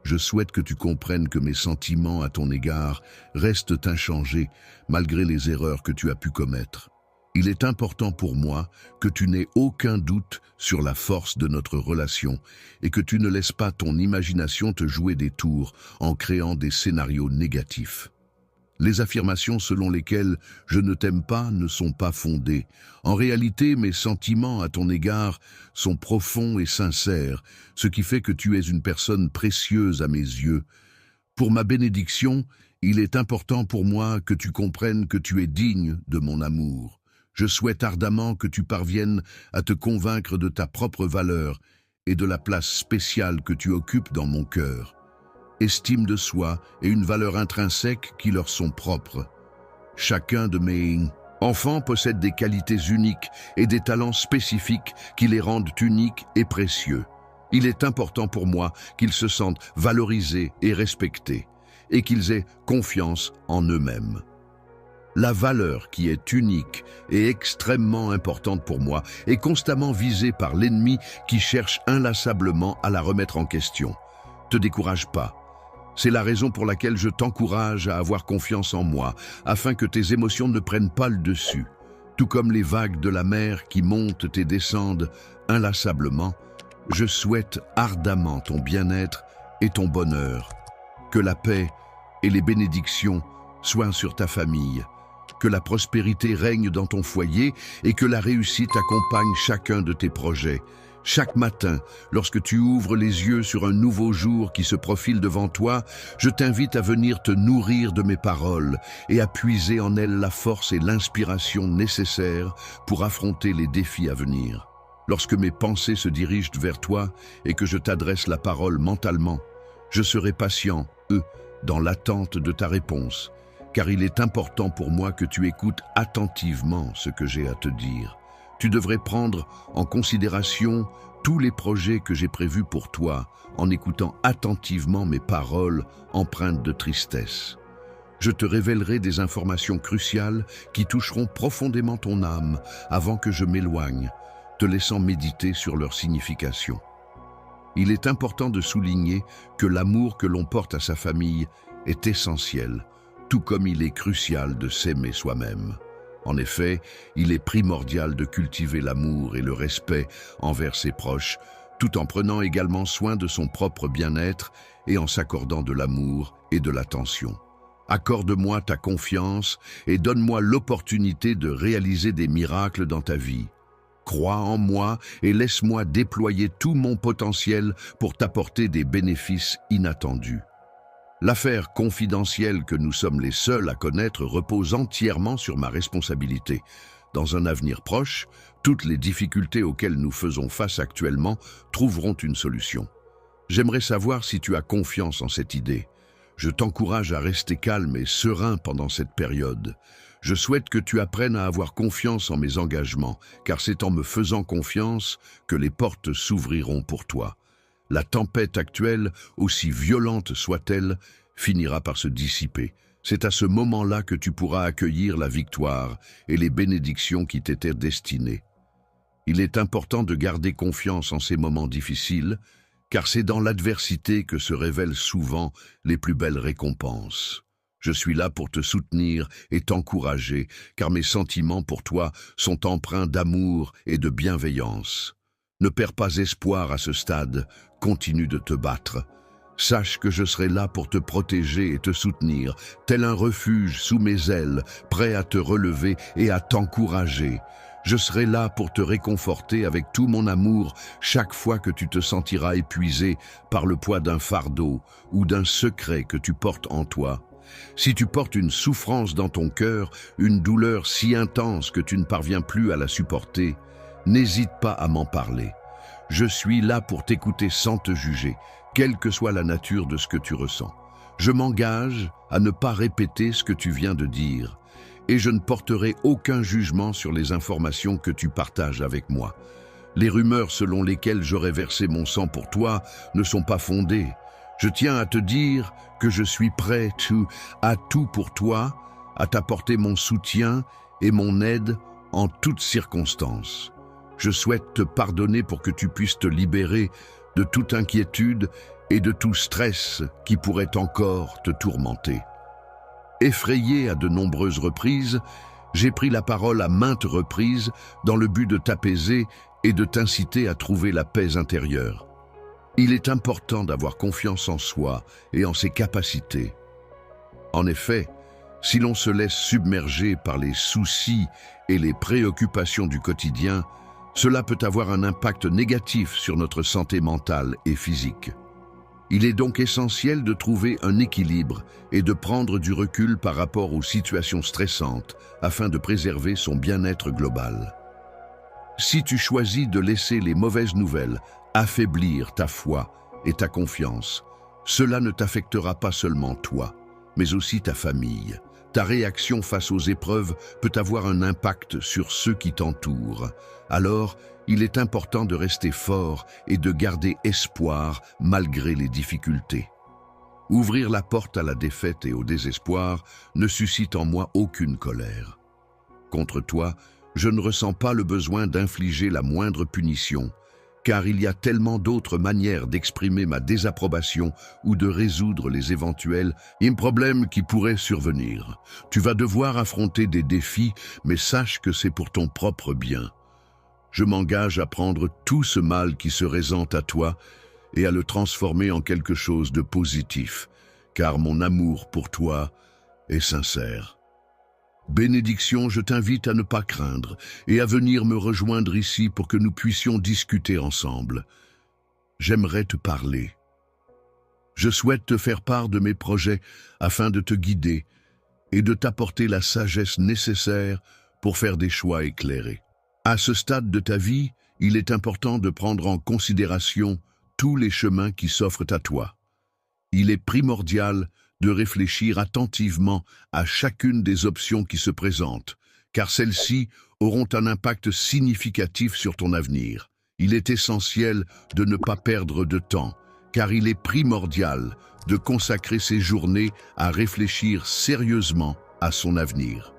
Je souhaite que tu comprennes que mes sentiments à ton égard restent inchangés malgré les erreurs que tu as pu commettre. Il est important pour moi que tu n'aies aucun doute sur la force de notre relation et que tu ne laisses pas ton imagination te jouer des tours en créant des scénarios négatifs. Les affirmations selon lesquelles « je ne t'aime pas » ne sont pas fondées. En réalité, mes sentiments à ton égard sont profonds et sincères, ce qui fait que tu es une personne précieuse à mes yeux. Pour ma bénédiction, il est important pour moi que tu comprennes que tu es digne de mon amour. Je souhaite ardemment que tu parviennes à te convaincre de ta propre valeur et de la place spéciale que tu occupes dans mon cœur. Estime de soi et une valeur intrinsèque qui leur sont propres. Chacun de mes enfants possède des qualités uniques et des talents spécifiques qui les rendent uniques et précieux. Il est important pour moi qu'ils se sentent valorisés et respectés et qu'ils aient confiance en eux-mêmes. La valeur qui est unique et extrêmement importante pour moi est constamment visée par l'ennemi qui cherche inlassablement à la remettre en question. Te décourage pas. C'est la raison pour laquelle je t'encourage à avoir confiance en moi, afin que tes émotions ne prennent pas le dessus. Tout comme les vagues de la mer qui montent et descendent inlassablement, je souhaite ardemment ton bien-être et ton bonheur. Que la paix et les bénédictions soient sur ta famille, que la prospérité règne dans ton foyer et que la réussite accompagne chacun de tes projets. Chaque matin, lorsque tu ouvres les yeux sur un nouveau jour qui se profile devant toi, je t'invite à venir te nourrir de mes paroles et à puiser en elles la force et l'inspiration nécessaires pour affronter les défis à venir. Lorsque mes pensées se dirigent vers toi et que je t'adresse la parole mentalement, je serai patient, dans l'attente de ta réponse, car il est important pour moi que tu écoutes attentivement ce que j'ai à te dire. Tu devrais prendre en considération tous les projets que j'ai prévus pour toi en écoutant attentivement mes paroles empreintes de tristesse. Je te révélerai des informations cruciales qui toucheront profondément ton âme avant que je m'éloigne, te laissant méditer sur leur signification. Il est important de souligner que l'amour que l'on porte à sa famille est essentiel, tout comme il est crucial de s'aimer soi-même. En effet, il est primordial de cultiver l'amour et le respect envers ses proches, tout en prenant également soin de son propre bien-être et en s'accordant de l'amour et de l'attention. Accorde-moi ta confiance et donne-moi l'opportunité de réaliser des miracles dans ta vie. Crois en moi et laisse-moi déployer tout mon potentiel pour t'apporter des bénéfices inattendus. L'affaire confidentielle que nous sommes les seuls à connaître repose entièrement sur ma responsabilité. Dans un avenir proche, toutes les difficultés auxquelles nous faisons face actuellement trouveront une solution. J'aimerais savoir si tu as confiance en cette idée. Je t'encourage à rester calme et serein pendant cette période. Je souhaite que tu apprennes à avoir confiance en mes engagements, car c'est en me faisant confiance que les portes s'ouvriront pour toi. La tempête actuelle, aussi violente soit-elle, finira par se dissiper. C'est à ce moment-là que tu pourras accueillir la victoire et les bénédictions qui t'étaient destinées. Il est important de garder confiance en ces moments difficiles, car c'est dans l'adversité que se révèlent souvent les plus belles récompenses. Je suis là pour te soutenir et t'encourager, car mes sentiments pour toi sont empreints d'amour et de bienveillance. Ne perds pas espoir à ce stade, continue de te battre. Sache que je serai là pour te protéger et te soutenir, tel un refuge sous mes ailes, prêt à te relever et à t'encourager. Je serai là pour te réconforter avec tout mon amour chaque fois que tu te sentiras épuisé par le poids d'un fardeau ou d'un secret que tu portes en toi. Si tu portes une souffrance dans ton cœur, une douleur si intense que tu ne parviens plus à la supporter, n'hésite pas à m'en parler. Je suis là pour t'écouter sans te juger, quelle que soit la nature de ce que tu ressens. Je m'engage à ne pas répéter ce que tu viens de dire, et je ne porterai aucun jugement sur les informations que tu partages avec moi. Les rumeurs selon lesquelles j'aurais versé mon sang pour toi ne sont pas fondées. Je tiens à te dire que je suis prêt à tout pour toi, à t'apporter mon soutien et mon aide en toutes circonstances. Je souhaite te pardonner pour que tu puisses te libérer de toute inquiétude et de tout stress qui pourrait encore te tourmenter. Effrayé à de nombreuses reprises, j'ai pris la parole à maintes reprises dans le but de t'apaiser et de t'inciter à trouver la paix intérieure. Il est important d'avoir confiance en soi et en ses capacités. En effet, si l'on se laisse submerger par les soucis et les préoccupations du quotidien, cela peut avoir un impact négatif sur notre santé mentale et physique. Il est donc essentiel de trouver un équilibre et de prendre du recul par rapport aux situations stressantes afin de préserver son bien-être global. Si tu choisis de laisser les mauvaises nouvelles affaiblir ta foi et ta confiance, cela ne t'affectera pas seulement toi, mais aussi ta famille. Ta réaction face aux épreuves peut avoir un impact sur ceux qui t'entourent. Alors, il est important de rester fort et de garder espoir malgré les difficultés. Ouvrir la porte à la défaite et au désespoir ne suscite en moi aucune colère. Contre toi, je ne ressens pas le besoin d'infliger la moindre punition, car il y a tellement d'autres manières d'exprimer ma désapprobation ou de résoudre les éventuels problèmes qui pourraient survenir. Tu vas devoir affronter des défis, mais sache que c'est pour ton propre bien. Je m'engage à prendre tout ce mal qui se présente à toi et à le transformer en quelque chose de positif, car mon amour pour toi est sincère. Bénédiction, je t'invite à ne pas craindre et à venir me rejoindre ici pour que nous puissions discuter ensemble. J'aimerais te parler. Je souhaite te faire part de mes projets afin de te guider et de t'apporter la sagesse nécessaire pour faire des choix éclairés. À ce stade de ta vie, il est important de prendre en considération tous les chemins qui s'offrent à toi. Il est primordial de réfléchir attentivement à chacune des options qui se présentent, car celles-ci auront un impact significatif sur ton avenir. Il est essentiel de ne pas perdre de temps, car il est primordial de consacrer ses journées à réfléchir sérieusement à son avenir.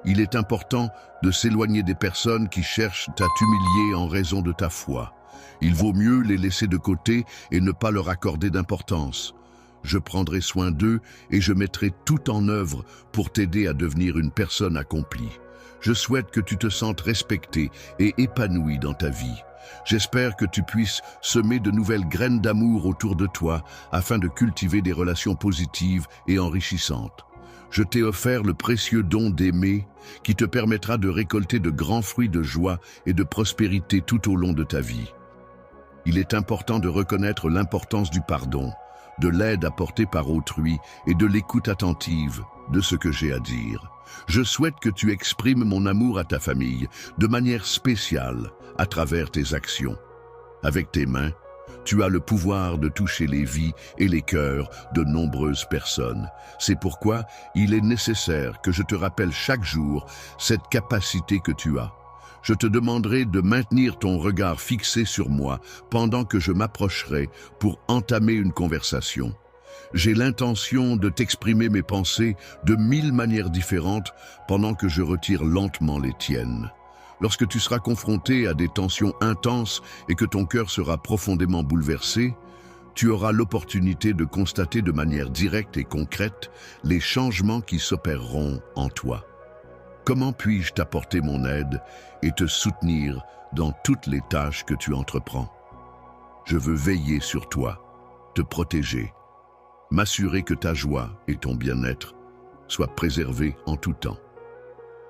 Il est important de s'éloigner des personnes qui cherchent à t'humilier en raison de ta foi. Il vaut mieux les laisser de côté et ne pas leur accorder d'importance. Je prendrai soin d'eux et je mettrai tout en œuvre pour t'aider à devenir une personne accomplie. Je souhaite que tu te sentes respecté et épanoui dans ta vie. J'espère que tu puisses semer de nouvelles graines d'amour autour de toi afin de cultiver des relations positives et enrichissantes. Je t'ai offert le précieux don d'aimer qui te permettra de récolter de grands fruits de joie et de prospérité tout au long de ta vie. Il est important de reconnaître l'importance du pardon. de l'aide apportée par autrui et de l'écoute attentive de ce que j'ai à dire. Je souhaite que tu exprimes mon amour à ta famille de manière spéciale à travers tes actions. Avec tes mains, tu as le pouvoir de toucher les vies et les cœurs de nombreuses personnes. C'est pourquoi il est nécessaire que je te rappelle chaque jour cette capacité que tu as. Je te demanderai de maintenir ton regard fixé sur moi pendant que je m'approcherai pour entamer une conversation. J'ai l'intention de t'exprimer mes pensées de 1000 manières différentes pendant que je retire lentement les tiennes. Lorsque tu seras confronté à des tensions intenses et que ton cœur sera profondément bouleversé, tu auras l'opportunité de constater de manière directe et concrète les changements qui s'opéreront en toi. Comment puis-je t'apporter mon aide et te soutenir dans toutes les tâches que tu entreprends? Je veux veiller sur toi, te protéger, m'assurer que ta joie et ton bien-être soient préservés en tout temps.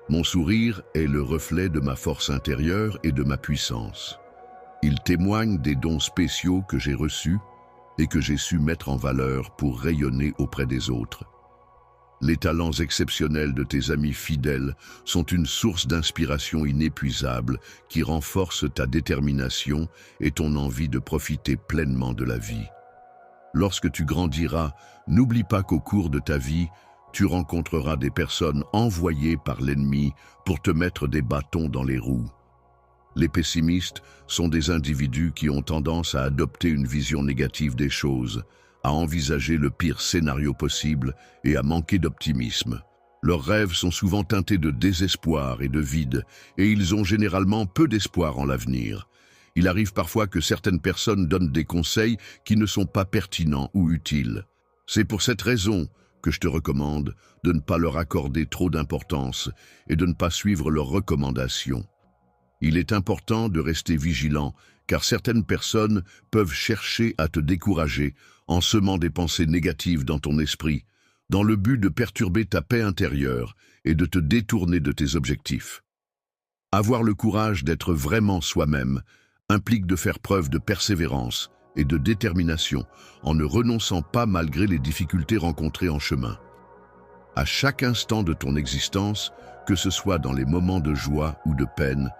Mon sourire est le reflet de ma force intérieure et de ma puissance. Il témoigne des dons spéciaux que j'ai reçus et que j'ai su mettre en valeur pour rayonner auprès des autres. Les talents exceptionnels de tes amis fidèles sont une source d'inspiration inépuisable qui renforce ta détermination et ton envie de profiter pleinement de la vie. Lorsque tu grandiras, n'oublie pas qu'au cours de ta vie, tu rencontreras des personnes envoyées par l'ennemi pour te mettre des bâtons dans les roues. Les pessimistes sont des individus qui ont tendance à adopter une vision négative des choses, à envisager le pire scénario possible et à manquer d'optimisme. Leurs rêves sont souvent teintés de désespoir et de vide, et ils ont généralement peu d'espoir en l'avenir. Il arrive parfois que certaines personnes donnent des conseils qui ne sont pas pertinents ou utiles. C'est pour cette raison que je te recommande de ne pas leur accorder trop d'importance et de ne pas suivre leurs recommandations. Il est important de rester vigilant, car certaines personnes peuvent chercher à te décourager en semant des pensées négatives dans ton esprit, dans le but de perturber ta paix intérieure et de te détourner de tes objectifs. Avoir le courage d'être vraiment soi-même implique de faire preuve de persévérance et de détermination en ne renonçant pas malgré les difficultés rencontrées en chemin. À chaque instant de ton existence, que ce soit dans les moments de joie ou de peine,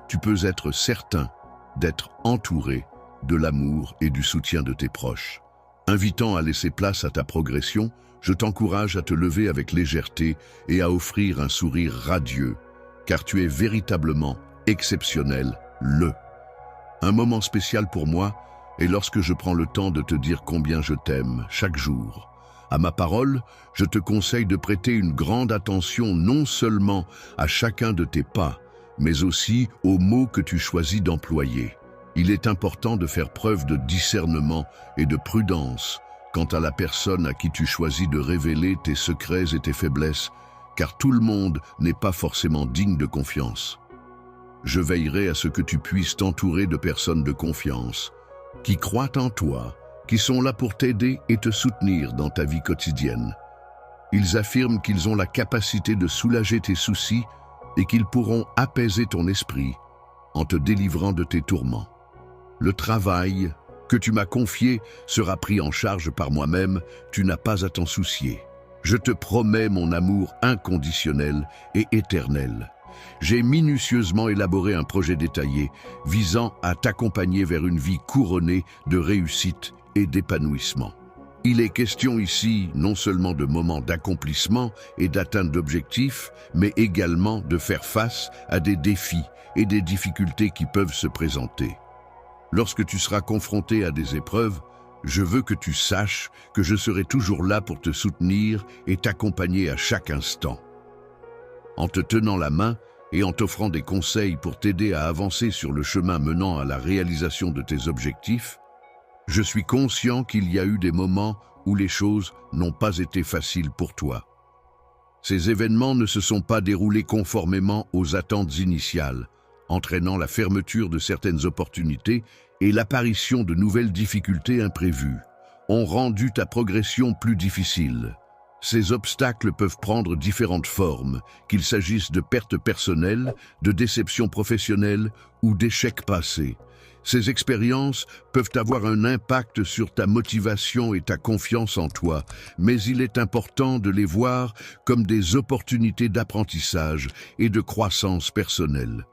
tu peux être certain d'être entouré de l'amour et du soutien de tes proches. Invitant à laisser place à ta progression, je t'encourage à te lever avec légèreté et à offrir un sourire radieux, car tu es véritablement exceptionnel, Un moment spécial pour moi est lorsque je prends le temps de te dire combien je t'aime chaque jour. À ma parole, je te conseille de prêter une grande attention non seulement à chacun de tes pas, mais aussi aux mots que tu choisis d'employer. Il est important de faire preuve de discernement et de prudence quant à la personne à qui tu choisis de révéler tes secrets et tes faiblesses, car tout le monde n'est pas forcément digne de confiance. Je veillerai à ce que tu puisses t'entourer de personnes de confiance, qui croient en toi, qui sont là pour t'aider et te soutenir dans ta vie quotidienne. Ils affirment qu'ils ont la capacité de soulager tes soucis et qu'ils pourront apaiser ton esprit en te délivrant de tes tourments. Le travail que tu m'as confié sera pris en charge par moi-même, tu n'as pas à t'en soucier. Je te promets mon amour inconditionnel et éternel. J'ai minutieusement élaboré un projet détaillé visant à t'accompagner vers une vie couronnée de réussite et d'épanouissement. Il est question ici non seulement de moments d'accomplissement et d'atteinte d'objectifs, mais également de faire face à des défis et des difficultés qui peuvent se présenter. Lorsque tu seras confronté à des épreuves, je veux que tu saches que je serai toujours là pour te soutenir et t'accompagner à chaque instant. En te tenant la main et en t'offrant des conseils pour t'aider à avancer sur le chemin menant à la réalisation de tes objectifs, je suis conscient qu'il y a eu des moments où les choses n'ont pas été faciles pour toi. Ces événements ne se sont pas déroulés conformément aux attentes initiales, entraînant la fermeture de certaines opportunités et l'apparition de nouvelles difficultés imprévues, ont rendu ta progression plus difficile. Ces obstacles peuvent prendre différentes formes, qu'il s'agisse de pertes personnelles, de déceptions professionnelles ou d'échecs passés. Ces expériences peuvent avoir un impact sur ta motivation et ta confiance en toi, mais il est important de les voir comme des opportunités d'apprentissage et de croissance personnelle.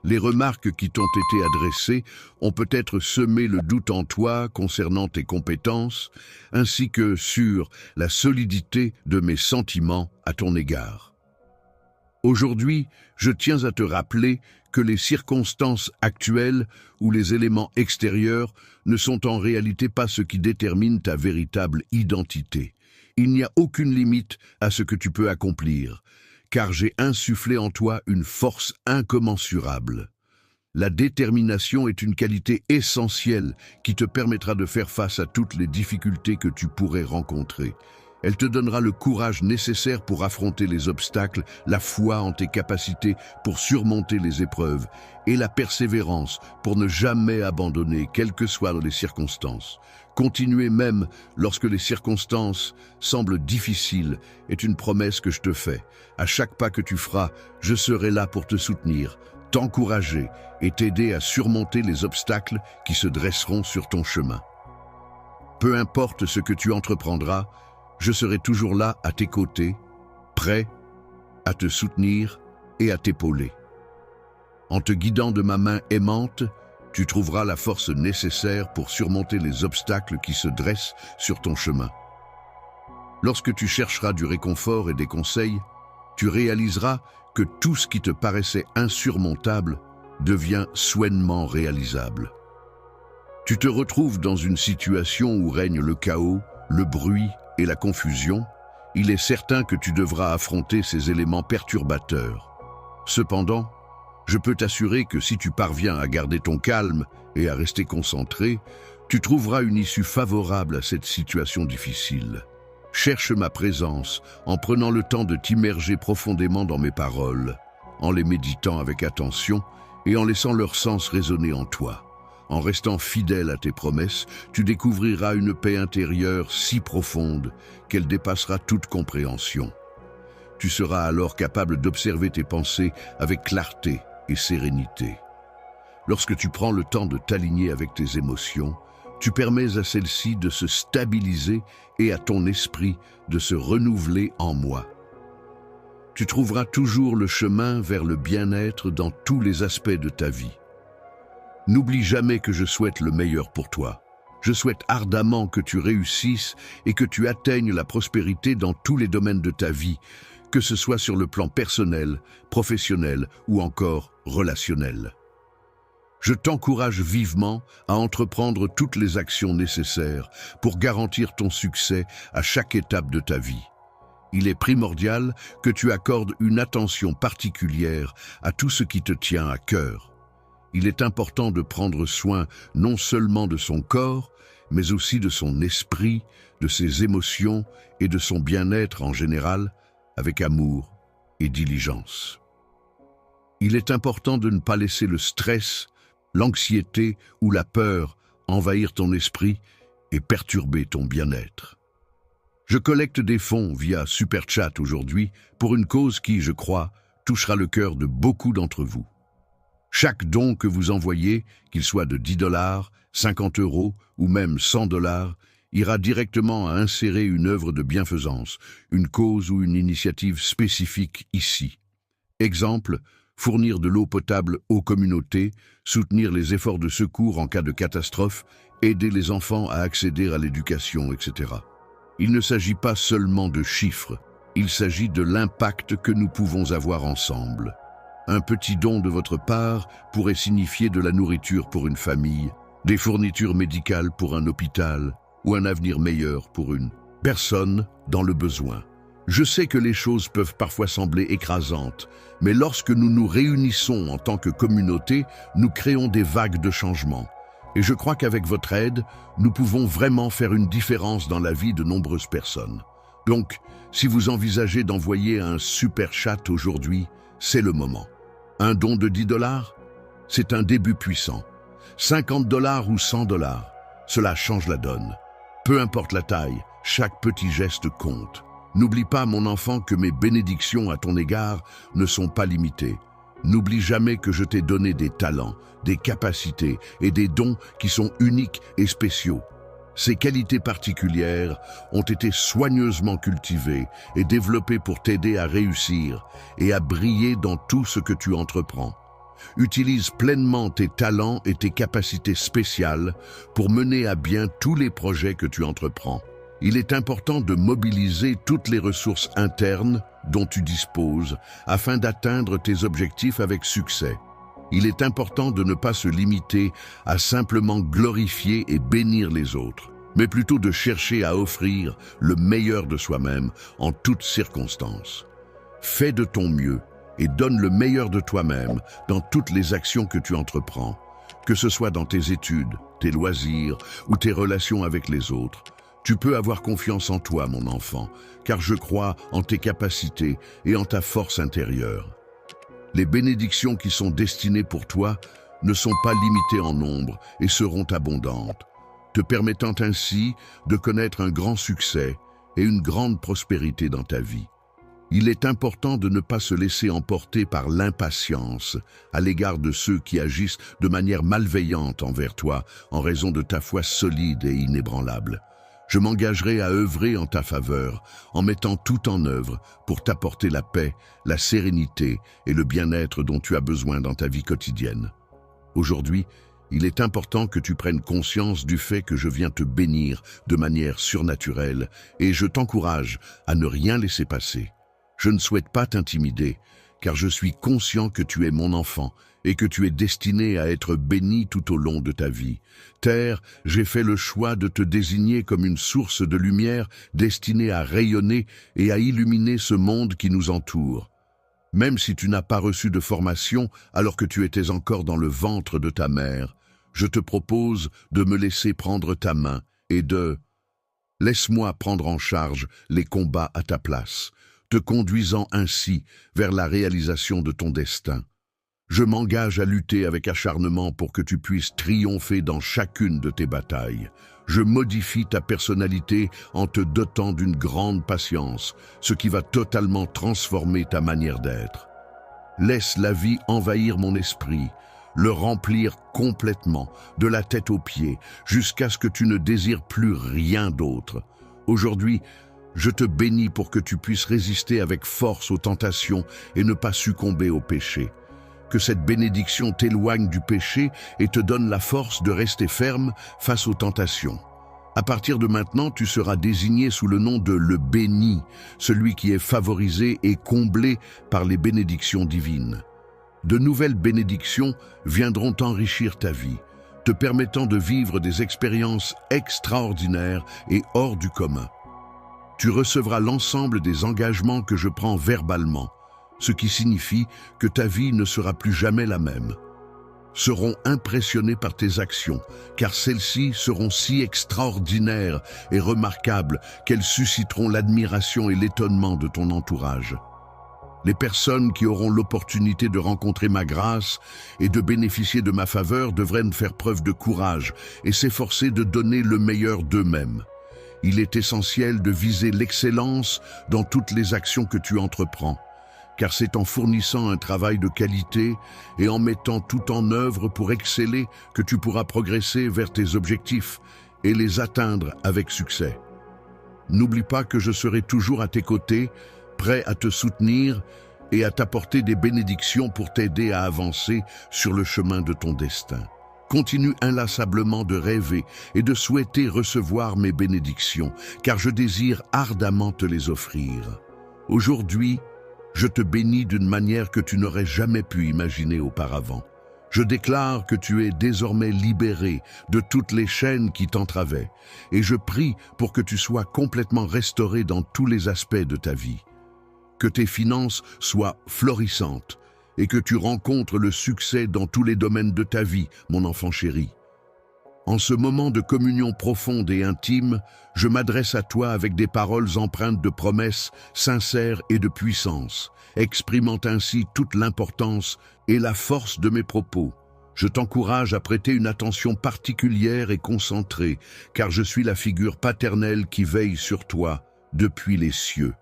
Les remarques qui t'ont été adressées ont peut-être semé le doute en toi concernant tes compétences, ainsi que sur la solidité de mes sentiments à ton égard. Aujourd'hui, je tiens à te rappeler que les circonstances actuelles ou les éléments extérieurs ne sont en réalité pas ce qui détermine ta véritable identité. Il n'y a aucune limite à ce que tu peux accomplir, car j'ai insufflé en toi une force incommensurable. La détermination est une qualité essentielle qui te permettra de faire face à toutes les difficultés que tu pourrais rencontrer. Elle te donnera le courage nécessaire pour affronter les obstacles, la foi en tes capacités pour surmonter les épreuves et la persévérance pour ne jamais abandonner, quelles que soient les circonstances. Continuer même lorsque les circonstances semblent difficiles est une promesse que je te fais. À chaque pas que tu feras, je serai là pour te soutenir, t'encourager et t'aider à surmonter les obstacles qui se dresseront sur ton chemin. Peu importe ce que tu entreprendras, je serai toujours là à tes côtés, prêt à te soutenir et à t'épauler. En te guidant de ma main aimante, tu trouveras la force nécessaire pour surmonter les obstacles qui se dressent sur ton chemin. Lorsque tu chercheras du réconfort et des conseils, tu réaliseras que tout ce qui te paraissait insurmontable devient soudainement réalisable. Tu te retrouves dans une situation où règne le chaos, le bruit et la confusion. Il est certain que tu devras affronter ces éléments perturbateurs. Cependant, je peux t'assurer que si tu parviens à garder ton calme et à rester concentré, tu trouveras une issue favorable à cette situation difficile. Cherche ma présence en prenant le temps de t'immerger profondément dans mes paroles, en les méditant avec attention et en laissant leur sens résonner en toi. En restant fidèle à tes promesses, tu découvriras une paix intérieure si profonde qu'elle dépassera toute compréhension. Tu seras alors capable d'observer tes pensées avec clarté et sérénité. Lorsque tu prends le temps de t'aligner avec tes émotions, tu permets à celles-ci de se stabiliser et à ton esprit de se renouveler en moi. Tu trouveras toujours le chemin vers le bien-être dans tous les aspects de ta vie. N'oublie jamais que je souhaite le meilleur pour toi. Je souhaite ardemment que tu réussisses et que tu atteignes la prospérité dans tous les domaines de ta vie, que ce soit sur le plan personnel, professionnel ou encore relationnel. Je t'encourage vivement à entreprendre toutes les actions nécessaires pour garantir ton succès à chaque étape de ta vie. Il est primordial que tu accordes une attention particulière à tout ce qui te tient à cœur. Il est important de prendre soin non seulement de son corps, mais aussi de son esprit, de ses émotions et de son bien-être en général, avec amour et diligence. Il est important de ne pas laisser le stress, l'anxiété ou la peur envahir ton esprit et perturber ton bien-être. Je collecte des fonds via Super Chat aujourd'hui pour une cause qui, je crois, touchera le cœur de beaucoup d'entre vous. Chaque don que vous envoyez, qu'il soit de 10 $, 50 € ou même 100 $, ira directement à insérer une œuvre de bienfaisance, une cause ou une initiative spécifique ici. Exemple, fournir de l'eau potable aux communautés, soutenir les efforts de secours en cas de catastrophe, aider les enfants à accéder à l'éducation, etc. Il ne s'agit pas seulement de chiffres, il s'agit de l'impact que nous pouvons avoir ensemble. Un petit don de votre part pourrait signifier de la nourriture pour une famille, des fournitures médicales pour un hôpital ou un avenir meilleur pour une personne dans le besoin. Je sais que les choses peuvent parfois sembler écrasantes, mais lorsque nous nous réunissons en tant que communauté, nous créons des vagues de changement. Et je crois qu'avec votre aide, nous pouvons vraiment faire une différence dans la vie de nombreuses personnes. Donc, si vous envisagez d'envoyer un super chat aujourd'hui, c'est le moment. Un don de 10 $, c'est un début puissant. 50 $ ou 100 $, cela change la donne. Peu importe la taille, chaque petit geste compte. N'oublie pas, mon enfant, que mes bénédictions à ton égard ne sont pas limitées. N'oublie jamais que je t'ai donné des talents, des capacités et des dons qui sont uniques et spéciaux. Ces qualités particulières ont été soigneusement cultivées et développées pour t'aider à réussir et à briller dans tout ce que tu entreprends. Utilise pleinement tes talents et tes capacités spéciales pour mener à bien tous les projets que tu entreprends. Il est important de mobiliser toutes les ressources internes dont tu disposes afin d'atteindre tes objectifs avec succès. Il est important de ne pas se limiter à simplement glorifier et bénir les autres, mais plutôt de chercher à offrir le meilleur de soi-même en toutes circonstances. Fais de ton mieux et donne le meilleur de toi-même dans toutes les actions que tu entreprends, que ce soit dans tes études, tes loisirs ou tes relations avec les autres. Tu peux avoir confiance en toi, mon enfant, car je crois en tes capacités et en ta force intérieure. Les bénédictions qui sont destinées pour toi ne sont pas limitées en nombre et seront abondantes, te permettant ainsi de connaître un grand succès et une grande prospérité dans ta vie. Il est important de ne pas se laisser emporter par l'impatience à l'égard de ceux qui agissent de manière malveillante envers toi en raison de ta foi solide et inébranlable. Je m'engagerai à œuvrer en ta faveur, en mettant tout en œuvre pour t'apporter la paix, la sérénité et le bien-être dont tu as besoin dans ta vie quotidienne. Aujourd'hui, il est important que tu prennes conscience du fait que je viens te bénir de manière surnaturelle et je t'encourage à ne rien laisser passer. Je ne souhaite pas t'intimider, car je suis conscient que tu es mon enfant et que tu es destiné à être béni tout au long de ta vie. Terre, j'ai fait le choix de te désigner comme une source de lumière destinée à rayonner et à illuminer ce monde qui nous entoure. Même si tu n'as pas reçu de formation alors que tu étais encore dans le ventre de ta mère, je te propose de me laisser prendre ta main et de... Laisse-moi prendre en charge les combats à ta place, te conduisant ainsi vers la réalisation de ton destin. Je m'engage à lutter avec acharnement pour que tu puisses triompher dans chacune de tes batailles. Je modifie ta personnalité en te dotant d'une grande patience, ce qui va totalement transformer ta manière d'être. Laisse la vie envahir mon esprit, le remplir complètement, de la tête aux pieds, jusqu'à ce que tu ne désires plus rien d'autre. Aujourd'hui, je te bénis pour que tu puisses résister avec force aux tentations et ne pas succomber au péché. Que cette bénédiction t'éloigne du péché et te donne la force de rester ferme face aux tentations. À partir de maintenant, tu seras désigné sous le nom de le béni, celui qui est favorisé et comblé par les bénédictions divines. De nouvelles bénédictions viendront enrichir ta vie, te permettant de vivre des expériences extraordinaires et hors du commun. Tu recevras l'ensemble des engagements que je prends verbalement, ce qui signifie que ta vie ne sera plus jamais la même. Seront impressionnés par tes actions, car celles-ci seront si extraordinaires et remarquables qu'elles susciteront l'admiration et l'étonnement de ton entourage. Les personnes qui auront l'opportunité de rencontrer ma grâce et de bénéficier de ma faveur devraient faire preuve de courage et s'efforcer de donner le meilleur d'eux-mêmes. Il est essentiel de viser l'excellence dans toutes les actions que tu entreprends, car c'est en fournissant un travail de qualité et en mettant tout en œuvre pour exceller que tu pourras progresser vers tes objectifs et les atteindre avec succès. N'oublie pas que je serai toujours à tes côtés, prêt à te soutenir et à t'apporter des bénédictions pour t'aider à avancer sur le chemin de ton destin. Continue inlassablement de rêver et de souhaiter recevoir mes bénédictions, car je désire ardemment te les offrir. Aujourd'hui, je te bénis d'une manière que tu n'aurais jamais pu imaginer auparavant. Je déclare que tu es désormais libéré de toutes les chaînes qui t'entravaient, et je prie pour que tu sois complètement restauré dans tous les aspects de ta vie. Que tes finances soient florissantes, et que tu rencontres le succès dans tous les domaines de ta vie, mon enfant chéri. En ce moment de communion profonde et intime, je m'adresse à toi avec des paroles empreintes de promesses sincères et de puissance, exprimant ainsi toute l'importance et la force de mes propos. Je t'encourage à prêter une attention particulière et concentrée, car je suis la figure paternelle qui veille sur toi depuis les cieux.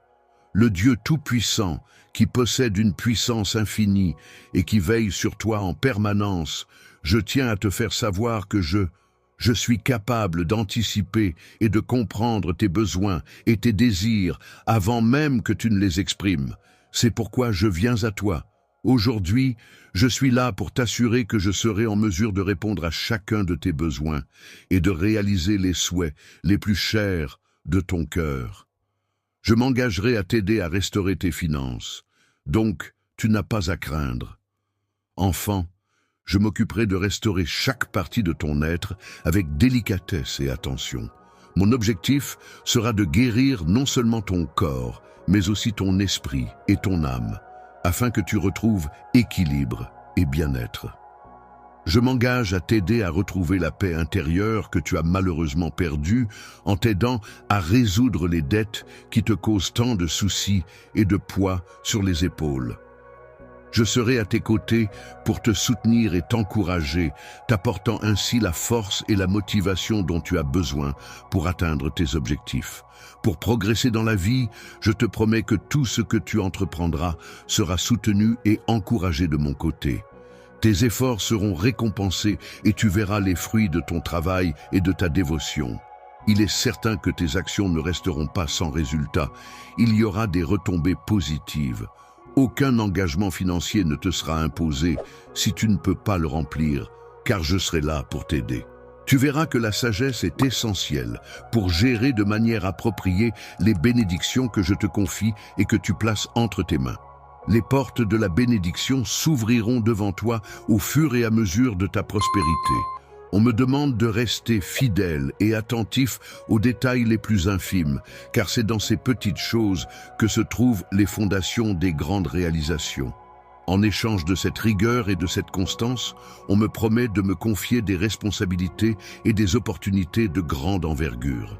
le Dieu Tout-Puissant, qui possède une puissance infinie et qui veille sur toi en permanence, je tiens à te faire savoir que je suis capable d'anticiper et de comprendre tes besoins et tes désirs avant même que tu ne les exprimes. C'est pourquoi je viens à toi. Aujourd'hui, je suis là pour t'assurer que je serai en mesure de répondre à chacun de tes besoins et de réaliser les souhaits les plus chers de ton cœur. Je m'engagerai à t'aider à restaurer tes finances, donc tu n'as pas à craindre. Enfant, je m'occuperai de restaurer chaque partie de ton être avec délicatesse et attention. Mon objectif sera de guérir non seulement ton corps, mais aussi ton esprit et ton âme, afin que tu retrouves équilibre et bien-être. Je m'engage à t'aider à retrouver la paix intérieure que tu as malheureusement perdue en t'aidant à résoudre les dettes qui te causent tant de soucis et de poids sur les épaules. Je serai à tes côtés pour te soutenir et t'encourager, t'apportant ainsi la force et la motivation dont tu as besoin pour atteindre tes objectifs. Pour progresser dans la vie, je te promets que tout ce que tu entreprendras sera soutenu et encouragé de mon côté. Tes efforts seront récompensés et tu verras les fruits de ton travail et de ta dévotion. Il est certain que tes actions ne resteront pas sans résultat. Il y aura des retombées positives. Aucun engagement financier ne te sera imposé si tu ne peux pas le remplir, car je serai là pour t'aider. Tu verras que la sagesse est essentielle pour gérer de manière appropriée les bénédictions que je te confie et que tu places entre tes mains. Les portes de la bénédiction s'ouvriront devant toi au fur et à mesure de ta prospérité. On me demande de rester fidèle et attentif aux détails les plus infimes, car c'est dans ces petites choses que se trouvent les fondations des grandes réalisations. En échange de cette rigueur et de cette constance, on me promet de me confier des responsabilités et des opportunités de grande envergure.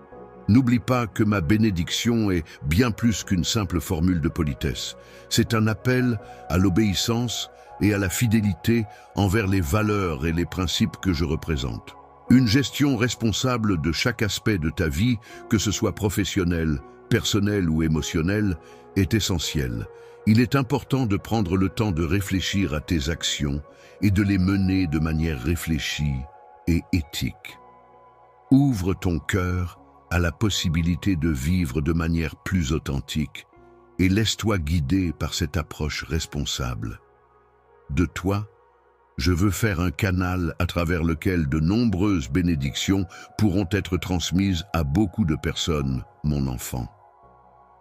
N'oublie pas que ma bénédiction est bien plus qu'une simple formule de politesse. C'est un appel à l'obéissance et à la fidélité envers les valeurs et les principes que je représente. Une gestion responsable de chaque aspect de ta vie, que ce soit professionnel, personnel ou émotionnel, est essentielle. Il est important de prendre le temps de réfléchir à tes actions et de les mener de manière réfléchie et éthique. Ouvre ton cœur à la possibilité de vivre de manière plus authentique et laisse-toi guider par cette approche responsable. De toi, je veux faire un canal à travers lequel de nombreuses bénédictions pourront être transmises à beaucoup de personnes, mon enfant.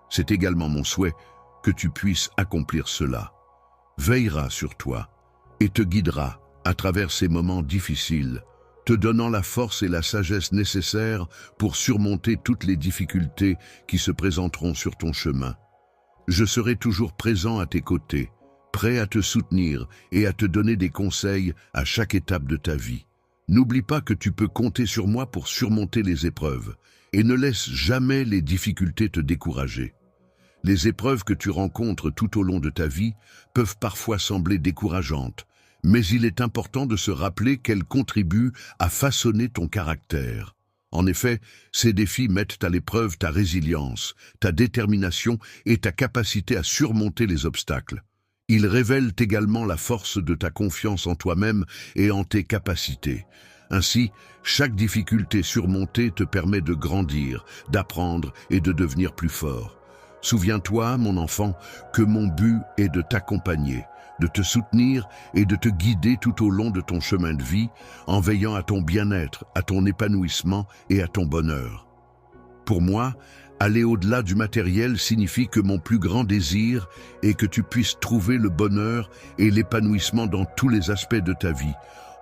C'est également mon souhait que tu puisses accomplir cela. Veillera sur toi et te guidera à travers ces moments difficiles, te donnant la force et la sagesse nécessaires pour surmonter toutes les difficultés qui se présenteront sur ton chemin. Je serai toujours présent à tes côtés, prêt à te soutenir et à te donner des conseils à chaque étape de ta vie. N'oublie pas que tu peux compter sur moi pour surmonter les épreuves et ne laisse jamais les difficultés te décourager. Les épreuves que tu rencontres tout au long de ta vie peuvent parfois sembler décourageantes, mais il est important de se rappeler qu'elles contribuent à façonner ton caractère. En effet, ces défis mettent à l'épreuve ta résilience, ta détermination et ta capacité à surmonter les obstacles. Ils révèlent également la force de ta confiance en toi-même et en tes capacités. Ainsi, chaque difficulté surmontée te permet de grandir, d'apprendre et de devenir plus fort. Souviens-toi, mon enfant, que mon but est de t'accompagner, de te soutenir et de te guider tout au long de ton chemin de vie, en veillant à ton bien-être, à ton épanouissement et à ton bonheur. Pour moi, aller au-delà du matériel signifie que mon plus grand désir est que tu puisses trouver le bonheur et l'épanouissement dans tous les aspects de ta vie,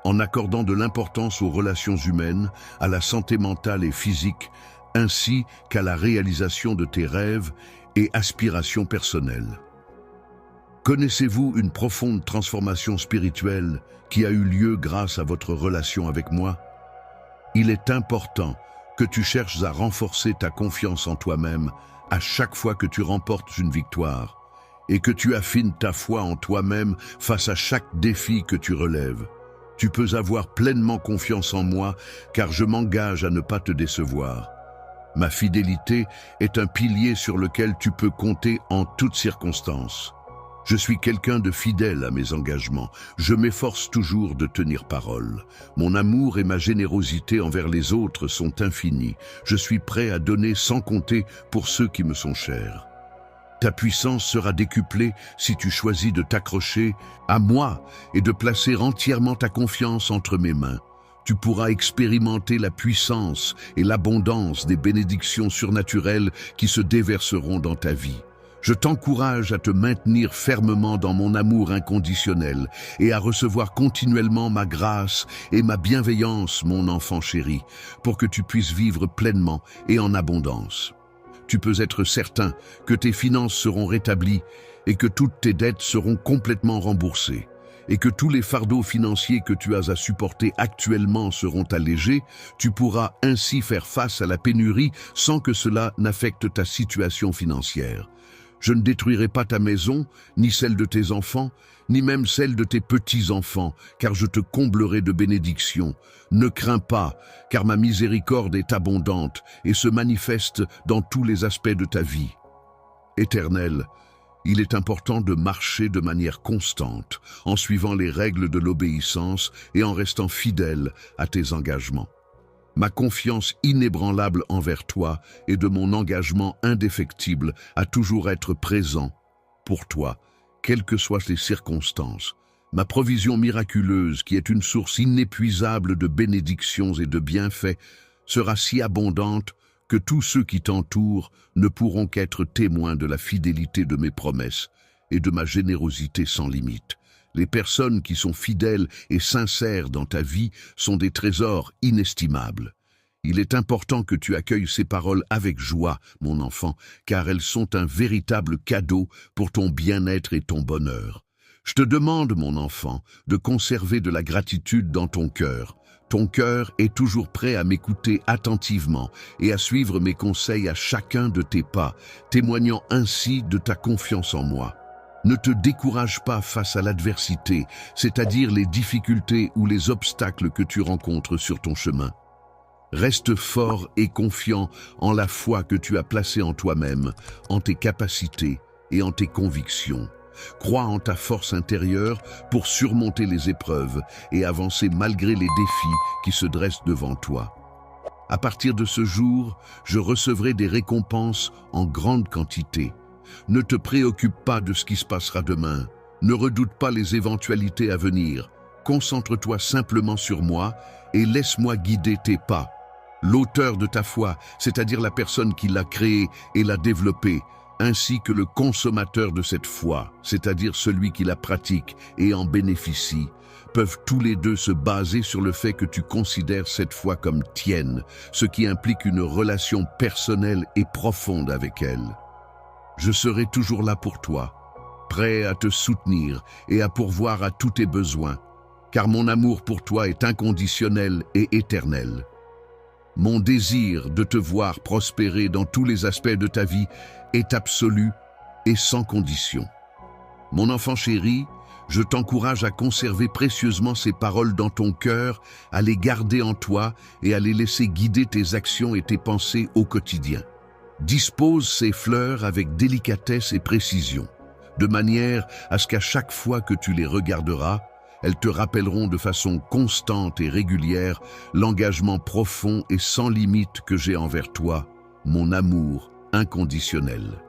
en accordant de l'importance aux relations humaines, à la santé mentale et physique, ainsi qu'à la réalisation de tes rêves et aspirations personnelles. Connaissez-vous une profonde transformation spirituelle qui a eu lieu grâce à votre relation avec moi? Il est important que tu cherches à renforcer ta confiance en toi-même à chaque fois que tu remportes une victoire et que tu affines ta foi en toi-même face à chaque défi que tu relèves. Tu peux avoir pleinement confiance en moi car je m'engage à ne pas te décevoir. Ma fidélité est un pilier sur lequel tu peux compter en toutes circonstances. Je suis quelqu'un de fidèle à mes engagements. Je m'efforce toujours de tenir parole. Mon amour et ma générosité envers les autres sont infinis. Je suis prêt à donner sans compter pour ceux qui me sont chers. Ta puissance sera décuplée si tu choisis de t'accrocher à moi et de placer entièrement ta confiance entre mes mains. Tu pourras expérimenter la puissance et l'abondance des bénédictions surnaturelles qui se déverseront dans ta vie. Je t'encourage à te maintenir fermement dans mon amour inconditionnel et à recevoir continuellement ma grâce et ma bienveillance, mon enfant chéri, pour que tu puisses vivre pleinement et en abondance. Tu peux être certain que tes finances seront rétablies et que toutes tes dettes seront complètement remboursées, et que tous les fardeaux financiers que tu as à supporter actuellement seront allégés. Tu pourras ainsi faire face à la pénurie sans que cela n'affecte ta situation financière. Je ne détruirai pas ta maison, ni celle de tes enfants, ni même celle de tes petits-enfants, car je te comblerai de bénédictions. Ne crains pas, car ma miséricorde est abondante et se manifeste dans tous les aspects de ta vie. Éternel, il est important de marcher de manière constante, en suivant les règles de l'obéissance et en restant fidèle à tes engagements. Ma confiance inébranlable envers toi et de mon engagement indéfectible à toujours être présent pour toi, quelles que soient les circonstances. Ma provision miraculeuse, qui est une source inépuisable de bénédictions et de bienfaits, sera si abondante que tous ceux qui t'entourent ne pourront qu'être témoins de la fidélité de mes promesses et de ma générosité sans limite. Les personnes qui sont fidèles et sincères dans ta vie sont des trésors inestimables. Il est important que tu accueilles ces paroles avec joie, mon enfant, car elles sont un véritable cadeau pour ton bien-être et ton bonheur. Je te demande, mon enfant, de conserver de la gratitude dans ton cœur. Ton cœur est toujours prêt à m'écouter attentivement et à suivre mes conseils à chacun de tes pas, témoignant ainsi de ta confiance en moi. Ne te décourage pas face à l'adversité, c'est-à-dire les difficultés ou les obstacles que tu rencontres sur ton chemin. Reste fort et confiant en la foi que tu as placée en toi-même, en tes capacités et en tes convictions. Crois en ta force intérieure pour surmonter les épreuves et avancer malgré les défis qui se dressent devant toi. À partir de ce jour, je recevrai des récompenses en grande quantité. Ne te préoccupe pas de ce qui se passera demain. Ne redoute pas les éventualités à venir. Concentre-toi simplement sur moi et laisse-moi guider tes pas. L'auteur de ta foi, c'est-à-dire la personne qui l'a créée et l'a développée, ainsi que le consommateur de cette foi, c'est-à-dire celui qui la pratique et en bénéficie, peuvent tous les deux se baser sur le fait que tu considères cette foi comme tienne, ce qui implique une relation personnelle et profonde avec elle. Je serai toujours là pour toi, prêt à te soutenir et à pourvoir à tous tes besoins, car mon amour pour toi est inconditionnel et éternel. Mon désir de te voir prospérer dans tous les aspects de ta vie est absolu et sans condition. Mon enfant chéri, je t'encourage à conserver précieusement ces paroles dans ton cœur, à les garder en toi et à les laisser guider tes actions et tes pensées au quotidien. Dispose ces fleurs avec délicatesse et précision, de manière à ce qu'à chaque fois que tu les regarderas, elles te rappelleront de façon constante et régulière l'engagement profond et sans limite que j'ai envers toi, mon amour inconditionnel.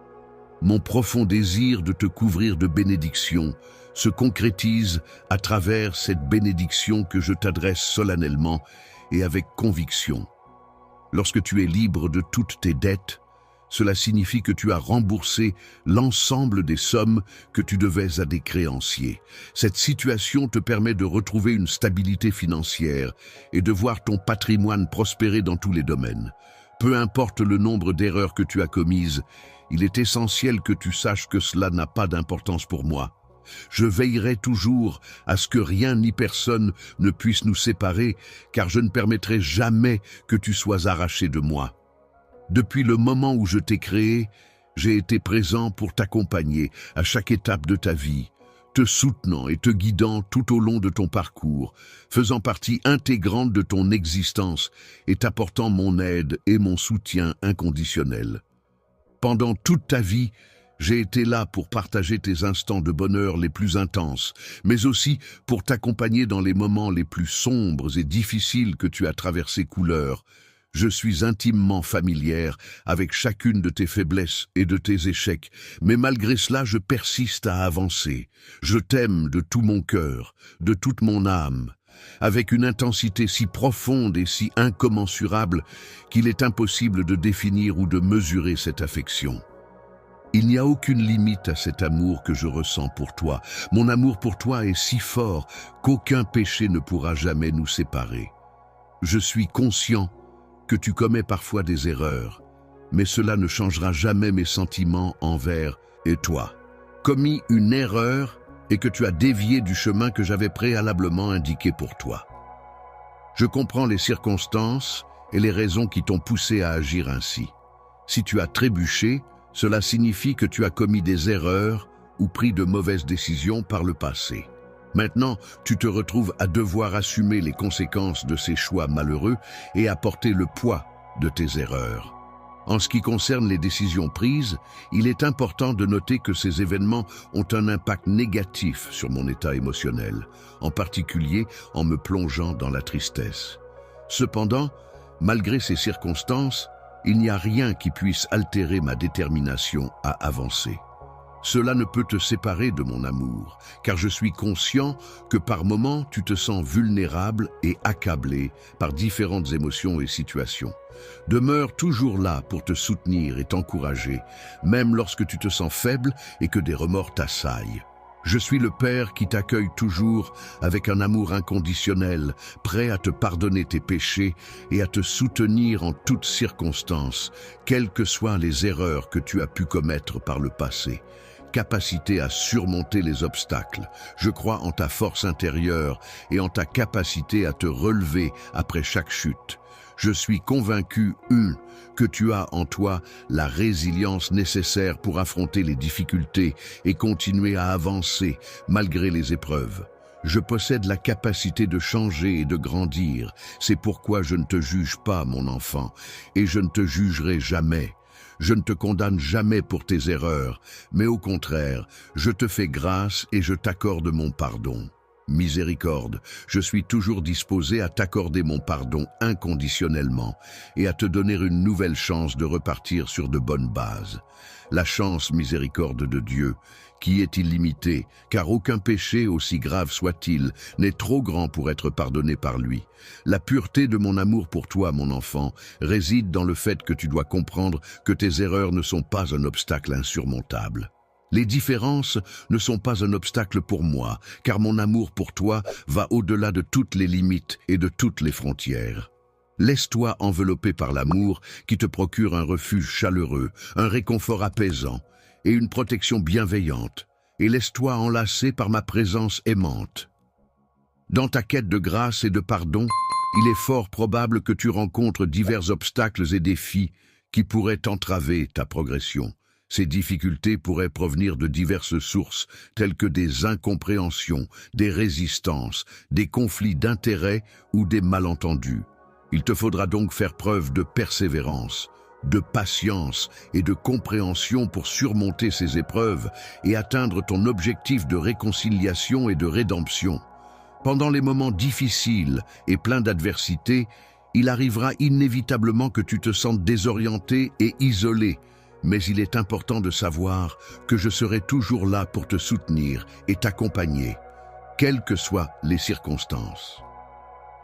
Mon profond désir de te couvrir de bénédictions se concrétise à travers cette bénédiction que je t'adresse solennellement et avec conviction. Lorsque tu es libre de toutes tes dettes, cela signifie que tu as remboursé l'ensemble des sommes que tu devais à des créanciers. Cette situation te permet de retrouver une stabilité financière et de voir ton patrimoine prospérer dans tous les domaines. Peu importe le nombre d'erreurs que tu as commises, il est essentiel que tu saches que cela n'a pas d'importance pour moi. Je veillerai toujours à ce que rien ni personne ne puisse nous séparer, car je ne permettrai jamais que tu sois arraché de moi. Depuis le moment où je t'ai créé, j'ai été présent pour t'accompagner à chaque étape de ta vie. te soutenant et te guidant tout au long de ton parcours, faisant partie intégrante de ton existence et t'apportant mon aide et mon soutien inconditionnel. Pendant toute ta vie, j'ai été là pour partager tes instants de bonheur les plus intenses, mais aussi pour t'accompagner dans les moments les plus sombres et difficiles que tu as traversés couleur. Je suis intimement familière avec chacune de tes faiblesses et de tes échecs, mais malgré cela, je persiste à avancer. Je t'aime de tout mon cœur, de toute mon âme, avec une intensité si profonde et si incommensurable qu'il est impossible de définir ou de mesurer cette affection. Il n'y a aucune limite à cet amour que je ressens pour toi. Mon amour pour toi est si fort qu'aucun péché ne pourra jamais nous séparer. Je suis conscient que tu commets parfois des erreurs, mais cela ne changera jamais mes sentiments envers toi. Commis une erreur et que tu as dévié du chemin que j'avais préalablement indiqué pour toi. Je comprends les circonstances et les raisons qui t'ont poussé à agir ainsi. Si tu as trébuché, cela signifie que tu as commis des erreurs ou pris de mauvaises décisions par le passé. Maintenant, tu te retrouves à devoir assumer les conséquences de ces choix malheureux et à porter le poids de tes erreurs. En ce qui concerne les décisions prises, il est important de noter que ces événements ont un impact négatif sur mon état émotionnel, en particulier en me plongeant dans la tristesse. Cependant, malgré ces circonstances, il n'y a rien qui puisse altérer ma détermination à avancer. Cela ne peut te séparer de mon amour, car je suis conscient que par moments tu te sens vulnérable et accablé par différentes émotions et situations. Demeure toujours là pour te soutenir et t'encourager, même lorsque tu te sens faible et que des remords t'assaillent. Je suis le Père qui t'accueille toujours avec un amour inconditionnel, prêt à te pardonner tes péchés et à te soutenir en toutes circonstances, quelles que soient les erreurs que tu as pu commettre par le passé. Capacité à surmonter les obstacles. Je crois en ta force intérieure et en ta capacité à te relever après chaque chute. Je suis convaincu, que tu as en toi la résilience nécessaire pour affronter les difficultés et continuer à avancer malgré les épreuves. Je possède la capacité de changer et de grandir. C'est pourquoi je ne te juge pas, mon enfant, et je ne te jugerai jamais. Je ne te condamne jamais pour tes erreurs, mais au contraire, je te fais grâce et je t'accorde mon pardon. Miséricorde, je suis toujours disposé à t'accorder mon pardon inconditionnellement et à te donner une nouvelle chance de repartir sur de bonnes bases. La chance miséricorde de Dieu, qui est illimitée, car aucun péché, aussi grave soit-il, n'est trop grand pour être pardonné par lui. La pureté de mon amour pour toi, mon enfant, réside dans le fait que tu dois comprendre que tes erreurs ne sont pas un obstacle insurmontable. Les différences ne sont pas un obstacle pour moi, car mon amour pour toi va au-delà de toutes les limites et de toutes les frontières. Laisse-toi envelopper par l'amour qui te procure un refuge chaleureux, un réconfort apaisant et une protection bienveillante, et laisse-toi enlacer par ma présence aimante. Dans ta quête de grâce et de pardon, il est fort probable que tu rencontres divers obstacles et défis qui pourraient entraver ta progression. Ces difficultés pourraient provenir de diverses sources, telles que des incompréhensions, des résistances, des conflits d'intérêts ou des malentendus. Il te faudra donc faire preuve de persévérance, de patience et de compréhension pour surmonter ces épreuves et atteindre ton objectif de réconciliation et de rédemption. Pendant les moments difficiles et pleins d'adversité, il arrivera inévitablement que tu te sentes désorienté et isolé, mais il est important de savoir que je serai toujours là pour te soutenir et t'accompagner, quelles que soient les circonstances.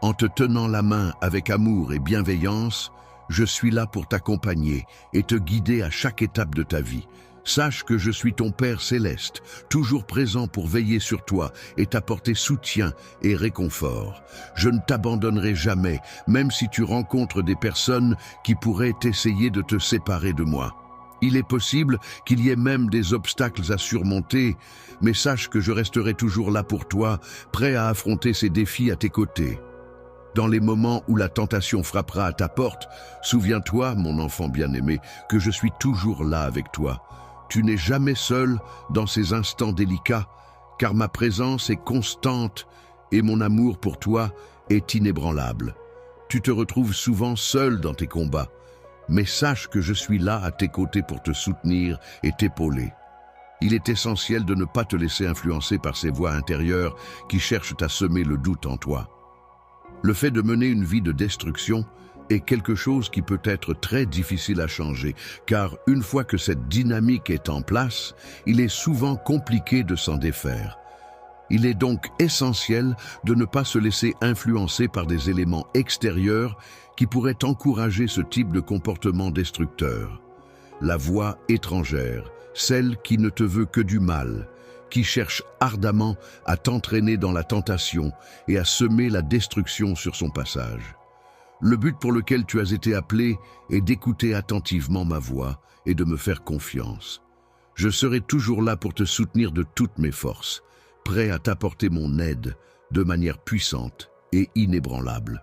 En te tenant la main avec amour et bienveillance, je suis là pour t'accompagner et te guider à chaque étape de ta vie. Sache que je suis ton Père céleste, toujours présent pour veiller sur toi et t'apporter soutien et réconfort. Je ne t'abandonnerai jamais, même si tu rencontres des personnes qui pourraient essayer de te séparer de moi. Il est possible qu'il y ait même des obstacles à surmonter, mais sache que je resterai toujours là pour toi, prêt à affronter ces défis à tes côtés. Dans les moments où la tentation frappera à ta porte, souviens-toi, mon enfant bien-aimé, que je suis toujours là avec toi. Tu n'es jamais seul dans ces instants délicats, car ma présence est constante et mon amour pour toi est inébranlable. Tu te retrouves souvent seul dans tes combats, mais sache que je suis là à tes côtés pour te soutenir et t'épauler. Il est essentiel de ne pas te laisser influencer par ces voix intérieures qui cherchent à semer le doute en toi. Le fait de mener une vie de destruction est quelque chose qui peut être très difficile à changer, car une fois que cette dynamique est en place, il est souvent compliqué de s'en défaire. Il est donc essentiel de ne pas se laisser influencer par des éléments extérieurs qui pourraient encourager ce type de comportement destructeur. La voix étrangère, celle qui ne te veut que du mal, qui cherche ardemment à t'entraîner dans la tentation et à semer la destruction sur son passage. Le but pour lequel tu as été appelé est d'écouter attentivement ma voix et de me faire confiance. Je serai toujours là pour te soutenir de toutes mes forces, prêt à t'apporter mon aide de manière puissante et inébranlable.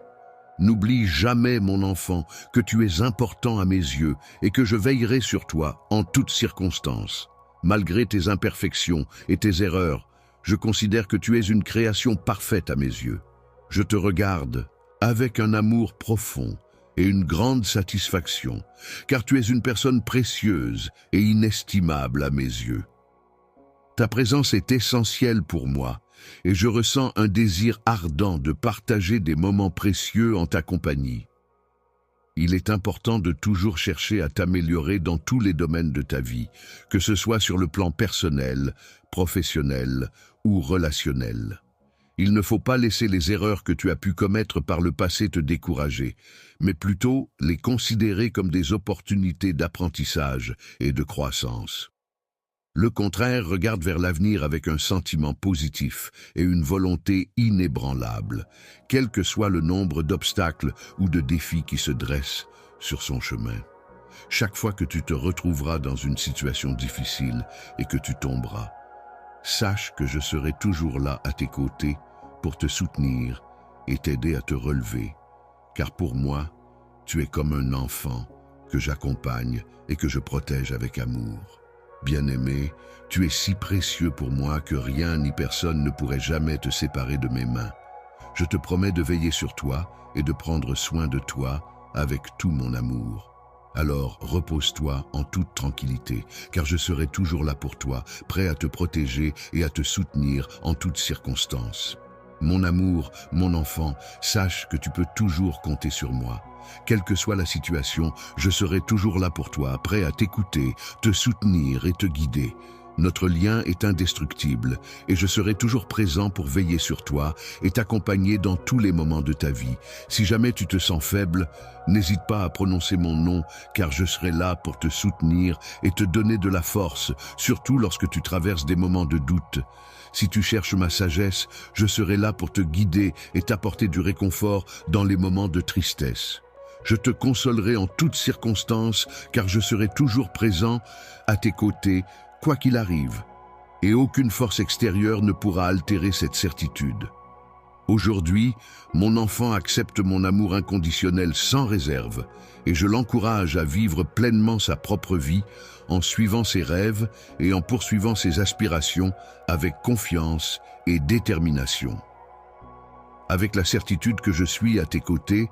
N'oublie jamais, mon enfant, que tu es important à mes yeux et que je veillerai sur toi en toutes circonstances. Malgré tes imperfections et tes erreurs, je considère que tu es une création parfaite à mes yeux. Je te regarde avec un amour profond et une grande satisfaction, car tu es une personne précieuse et inestimable à mes yeux. Ta présence est essentielle pour moi, et je ressens un désir ardent de partager des moments précieux en ta compagnie. Il est important de toujours chercher à t'améliorer dans tous les domaines de ta vie, que ce soit sur le plan personnel, professionnel ou relationnel. Il ne faut pas laisser les erreurs que tu as pu commettre par le passé te décourager, mais plutôt les considérer comme des opportunités d'apprentissage et de croissance. Le contraire regarde vers l'avenir avec un sentiment positif et une volonté inébranlable, quel que soit le nombre d'obstacles ou de défis qui se dressent sur son chemin. Chaque fois que tu te retrouveras dans une situation difficile et que tu tomberas, sache que je serai toujours là à tes côtés pour te soutenir et t'aider à te relever, car pour moi, tu es comme un enfant que j'accompagne et que je protège avec amour. Bien-aimé, tu es si précieux pour moi que rien ni personne ne pourrait jamais te séparer de mes mains. Je te promets de veiller sur toi et de prendre soin de toi avec tout mon amour. Alors repose-toi en toute tranquillité, car je serai toujours là pour toi, prêt à te protéger et à te soutenir en toutes circonstances. Mon amour, mon enfant, sache que tu peux toujours compter sur moi. Quelle que soit la situation, je serai toujours là pour toi, prêt à t'écouter, te soutenir et te guider. Notre lien est indestructible et je serai toujours présent pour veiller sur toi et t'accompagner dans tous les moments de ta vie. Si jamais tu te sens faible, n'hésite pas à prononcer mon nom car je serai là pour te soutenir et te donner de la force, surtout lorsque tu traverses des moments de doute. Si tu cherches ma sagesse, je serai là pour te guider et t'apporter du réconfort dans les moments de tristesse. Je te consolerai en toutes circonstances car je serai toujours présent à tes côtés, quoi qu'il arrive, et aucune force extérieure ne pourra altérer cette certitude. Aujourd'hui, mon enfant accepte mon amour inconditionnel sans réserve, et je l'encourage à vivre pleinement sa propre vie en suivant ses rêves et en poursuivant ses aspirations avec confiance et détermination. Avec la certitude que je suis à tes côtés,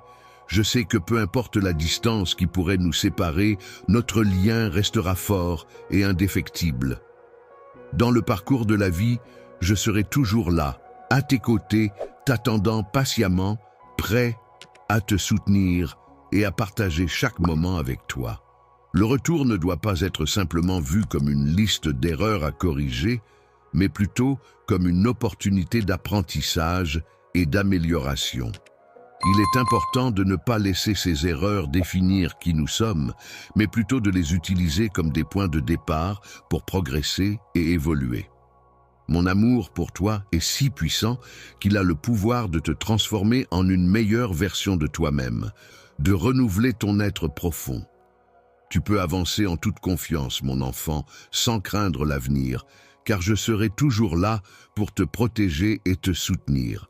je sais que peu importe la distance qui pourrait nous séparer, notre lien restera fort et indéfectible. Dans le parcours de la vie, je serai toujours là, à tes côtés, t'attendant patiemment, prêt à te soutenir et à partager chaque moment avec toi. Le retour ne doit pas être simplement vu comme une liste d'erreurs à corriger, mais plutôt comme une opportunité d'apprentissage et d'amélioration. Il est important de ne pas laisser ces erreurs définir qui nous sommes, mais plutôt de les utiliser comme des points de départ pour progresser et évoluer. Mon amour pour toi est si puissant qu'il a le pouvoir de te transformer en une meilleure version de toi-même, de renouveler ton être profond. Tu peux avancer en toute confiance, mon enfant, sans craindre l'avenir, car je serai toujours là pour te protéger et te soutenir.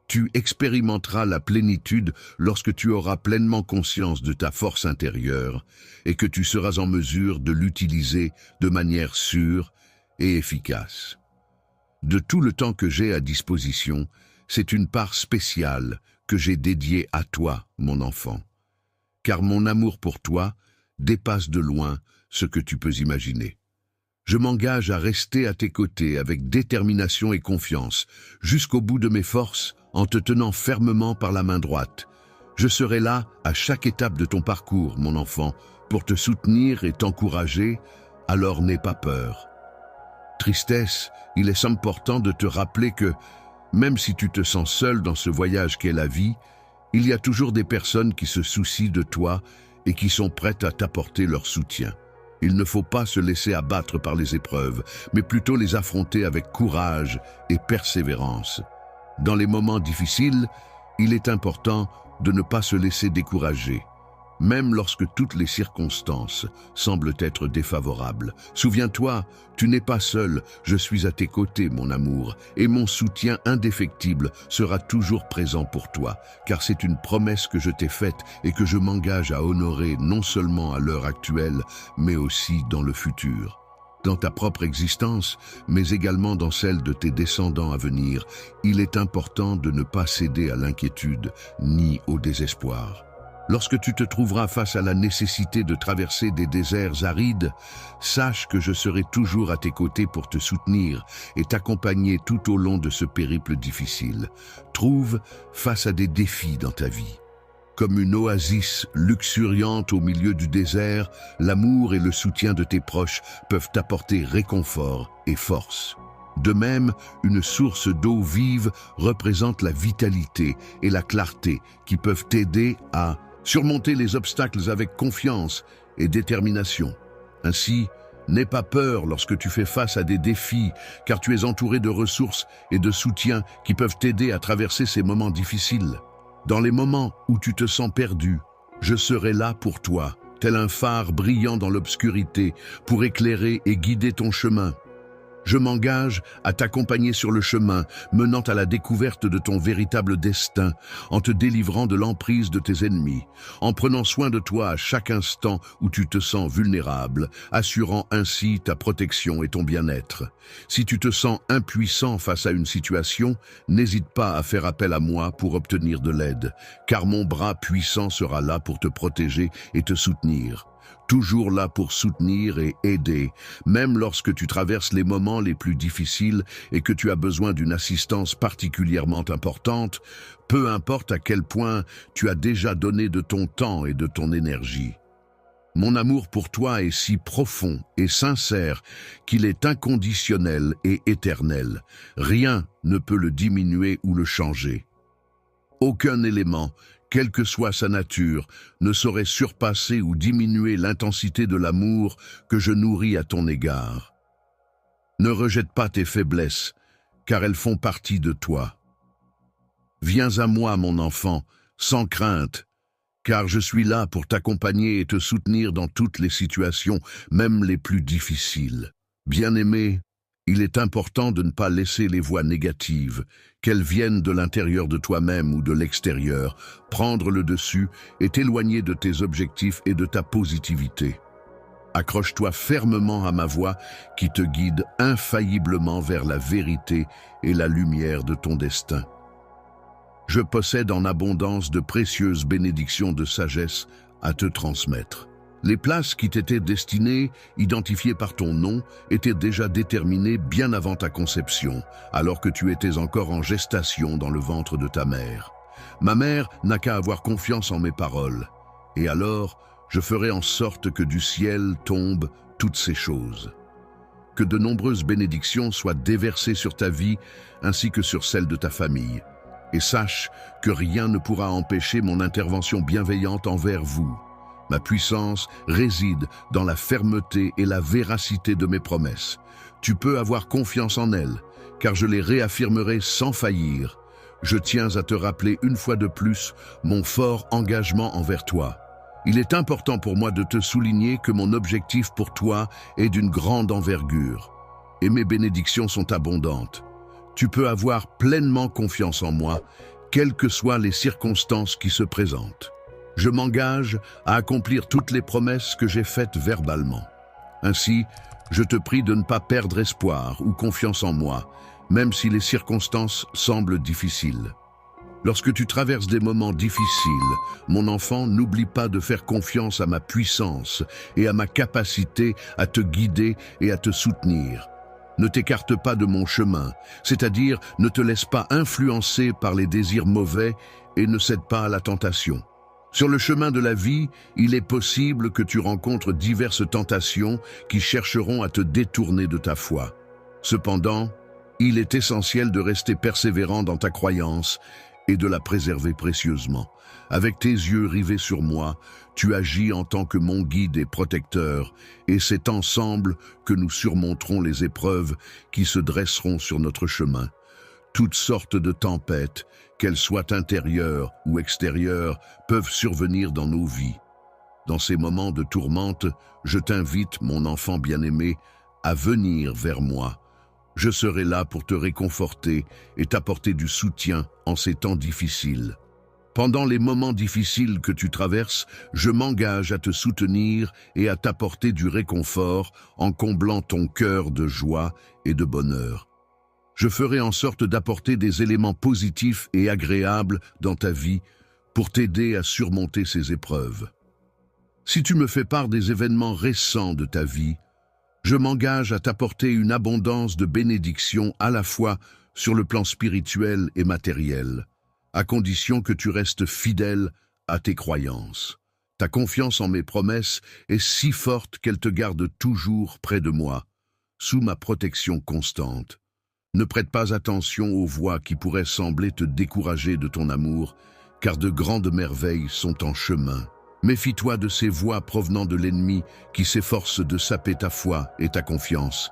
Tu expérimenteras la plénitude lorsque tu auras pleinement conscience de ta force intérieure et que tu seras en mesure de l'utiliser de manière sûre et efficace. De tout le temps que j'ai à disposition, c'est une part spéciale que j'ai dédiée à toi, mon enfant. Car mon amour pour toi dépasse de loin ce que tu peux imaginer. Je m'engage à rester à tes côtés avec détermination et confiance, jusqu'au bout de mes forces, en te tenant fermement par la main droite. Je serai là à chaque étape de ton parcours, mon enfant, pour te soutenir et t'encourager, alors n'aie pas peur. Tristesse, il est important de te rappeler que, même si tu te sens seul dans ce voyage qu'est la vie, il y a toujours des personnes qui se soucient de toi et qui sont prêtes à t'apporter leur soutien. Il ne faut pas se laisser abattre par les épreuves, mais plutôt les affronter avec courage et persévérance. Dans les moments difficiles, il est important de ne pas se laisser décourager, même lorsque toutes les circonstances semblent être défavorables. Souviens-toi, tu n'es pas seul, je suis à tes côtés, mon amour, et mon soutien indéfectible sera toujours présent pour toi, car c'est une promesse que je t'ai faite et que je m'engage à honorer non seulement à l'heure actuelle, mais aussi dans le futur. Dans ta propre existence, mais également dans celle de tes descendants à venir, il est important de ne pas céder à l'inquiétude ni au désespoir. Lorsque tu te trouveras face à la nécessité de traverser des déserts arides, sache que je serai toujours à tes côtés pour te soutenir et t'accompagner tout au long de ce périple difficile. Trouve face à des défis dans ta vie. Comme une oasis luxuriante au milieu du désert, l'amour et le soutien de tes proches peuvent t'apporter réconfort et force. De même, une source d'eau vive représente la vitalité et la clarté qui peuvent t'aider à surmonter les obstacles avec confiance et détermination. Ainsi, n'aie pas peur lorsque tu fais face à des défis, car tu es entouré de ressources et de soutien qui peuvent t'aider à traverser ces moments difficiles. Dans les moments où tu te sens perdu, je serai là pour toi, tel un phare brillant dans l'obscurité, pour éclairer et guider ton chemin. Je m'engage à t'accompagner sur le chemin, menant à la découverte de ton véritable destin, en te délivrant de l'emprise de tes ennemis, en prenant soin de toi à chaque instant où tu te sens vulnérable, assurant ainsi ta protection et ton bien-être. Si tu te sens impuissant face à une situation, n'hésite pas à faire appel à moi pour obtenir de l'aide, car mon bras puissant sera là pour te protéger et te soutenir. Toujours là pour soutenir et aider, même lorsque tu traverses les moments les plus difficiles et que tu as besoin d'une assistance particulièrement importante, peu importe à quel point tu as déjà donné de ton temps et de ton énergie. Mon amour pour toi est si profond et sincère qu'il est inconditionnel et éternel. Rien ne peut le diminuer ou le changer. Aucun élément, quelle que soit sa nature, ne saurait surpasser ou diminuer l'intensité de l'amour que je nourris à ton égard. Ne rejette pas tes faiblesses, car elles font partie de toi. Viens à moi, mon enfant, sans crainte, car je suis là pour t'accompagner et te soutenir dans toutes les situations, même les plus difficiles. Bien-aimé, il est important de ne pas laisser les voix négatives, qu'elles viennent de l'intérieur de toi-même ou de l'extérieur, prendre le dessus et t'éloigner de tes objectifs et de ta positivité. Accroche-toi fermement à ma voix qui te guide infailliblement vers la vérité et la lumière de ton destin. Je possède en abondance de précieuses bénédictions de sagesse à te transmettre. Les places qui t'étaient destinées, identifiées par ton nom, étaient déjà déterminées bien avant ta conception, alors que tu étais encore en gestation dans le ventre de ta mère. Ma mère n'a qu'à avoir confiance en mes paroles, et alors je ferai en sorte que du ciel tombent toutes ces choses. Que de nombreuses bénédictions soient déversées sur ta vie ainsi que sur celle de ta famille. Et sache que rien ne pourra empêcher mon intervention bienveillante envers vous. Ma puissance réside dans la fermeté et la véracité de mes promesses. Tu peux avoir confiance en elles, car je les réaffirmerai sans faillir. Je tiens à te rappeler une fois de plus mon fort engagement envers toi. Il est important pour moi de te souligner que mon objectif pour toi est d'une grande envergure, et mes bénédictions sont abondantes. Tu peux avoir pleinement confiance en moi, quelles que soient les circonstances qui se présentent. Je m'engage à accomplir toutes les promesses que j'ai faites verbalement. Ainsi, je te prie de ne pas perdre espoir ou confiance en moi, même si les circonstances semblent difficiles. Lorsque tu traverses des moments difficiles, mon enfant, n'oublie pas de faire confiance à ma puissance et à ma capacité à te guider et à te soutenir. Ne t'écarte pas de mon chemin, c'est-à-dire ne te laisse pas influencer par les désirs mauvais et ne cède pas à la tentation. Sur le chemin de la vie, il est possible que tu rencontres diverses tentations qui chercheront à te détourner de ta foi. Cependant, il est essentiel de rester persévérant dans ta croyance et de la préserver précieusement. Avec tes yeux rivés sur moi, tu agis en tant que mon guide et protecteur, et c'est ensemble que nous surmonterons les épreuves qui se dresseront sur notre chemin. Toutes sortes de tempêtes, qu'elles soient intérieures ou extérieures, peuvent survenir dans nos vies. Dans ces moments de tourmente, je t'invite, mon enfant bien-aimé, à venir vers moi. Je serai là pour te réconforter et t'apporter du soutien en ces temps difficiles. Pendant les moments difficiles que tu traverses, je m'engage à te soutenir et à t'apporter du réconfort en comblant ton cœur de joie et de bonheur. Je ferai en sorte d'apporter des éléments positifs et agréables dans ta vie pour t'aider à surmonter ces épreuves. Si tu me fais part des événements récents de ta vie, je m'engage à t'apporter une abondance de bénédictions à la fois sur le plan spirituel et matériel, à condition que tu restes fidèle à tes croyances. Ta confiance en mes promesses est si forte qu'elle te garde toujours près de moi, sous ma protection constante. Ne prête pas attention aux voix qui pourraient sembler te décourager de ton amour, car de grandes merveilles sont en chemin. Méfie-toi de ces voix provenant de l'ennemi qui s'efforcent de saper ta foi et ta confiance.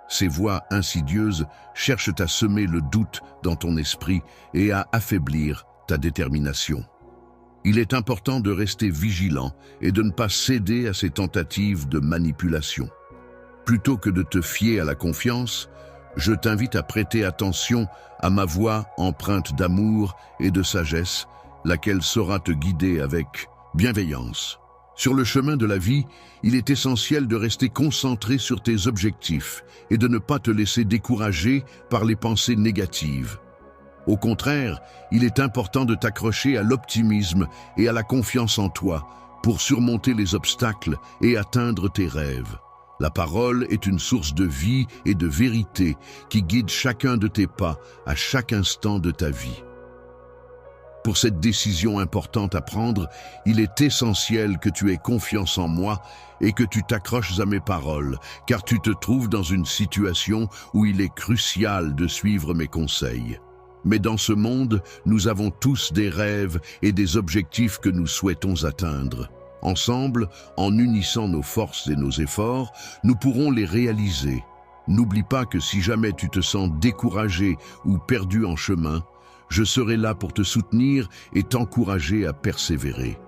Ces voix insidieuses cherchent à semer le doute dans ton esprit et à affaiblir ta détermination. Il est important de rester vigilant et de ne pas céder à ces tentatives de manipulation. Plutôt que de te fier à la confiance, je t'invite à prêter attention à ma voix empreinte d'amour et de sagesse, laquelle saura te guider avec bienveillance. Sur le chemin de la vie, il est essentiel de rester concentré sur tes objectifs et de ne pas te laisser décourager par les pensées négatives. Au contraire, il est important de t'accrocher à l'optimisme et à la confiance en toi pour surmonter les obstacles et atteindre tes rêves. La parole est une source de vie et de vérité qui guide chacun de tes pas à chaque instant de ta vie. Pour cette décision importante à prendre, il est essentiel que tu aies confiance en moi et que tu t'accroches à mes paroles, car tu te trouves dans une situation où il est crucial de suivre mes conseils. Mais dans ce monde, nous avons tous des rêves et des objectifs que nous souhaitons atteindre. Ensemble, en unissant nos forces et nos efforts, nous pourrons les réaliser. N'oublie pas que si jamais tu te sens découragé ou perdu en chemin, je serai là pour te soutenir et t'encourager à persévérer.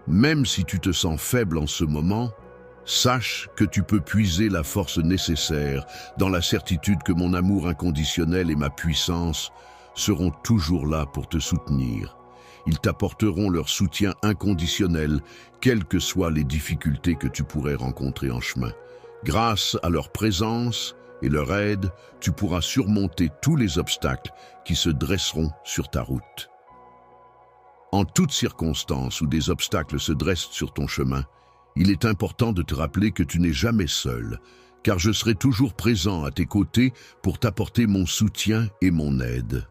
Même si tu te sens faible en ce moment, sache que tu peux puiser la force nécessaire dans la certitude que mon amour inconditionnel et ma puissance seront toujours là pour te soutenir. Ils t'apporteront leur soutien inconditionnel, quelles que soient les difficultés que tu pourrais rencontrer en chemin. Grâce à leur présence et leur aide, tu pourras surmonter tous les obstacles qui se dresseront sur ta route. En toutes circonstances où des obstacles se dressent sur ton chemin, il est important de te rappeler que tu n'es jamais seul, car je serai toujours présent à tes côtés pour t'apporter mon soutien et mon aide.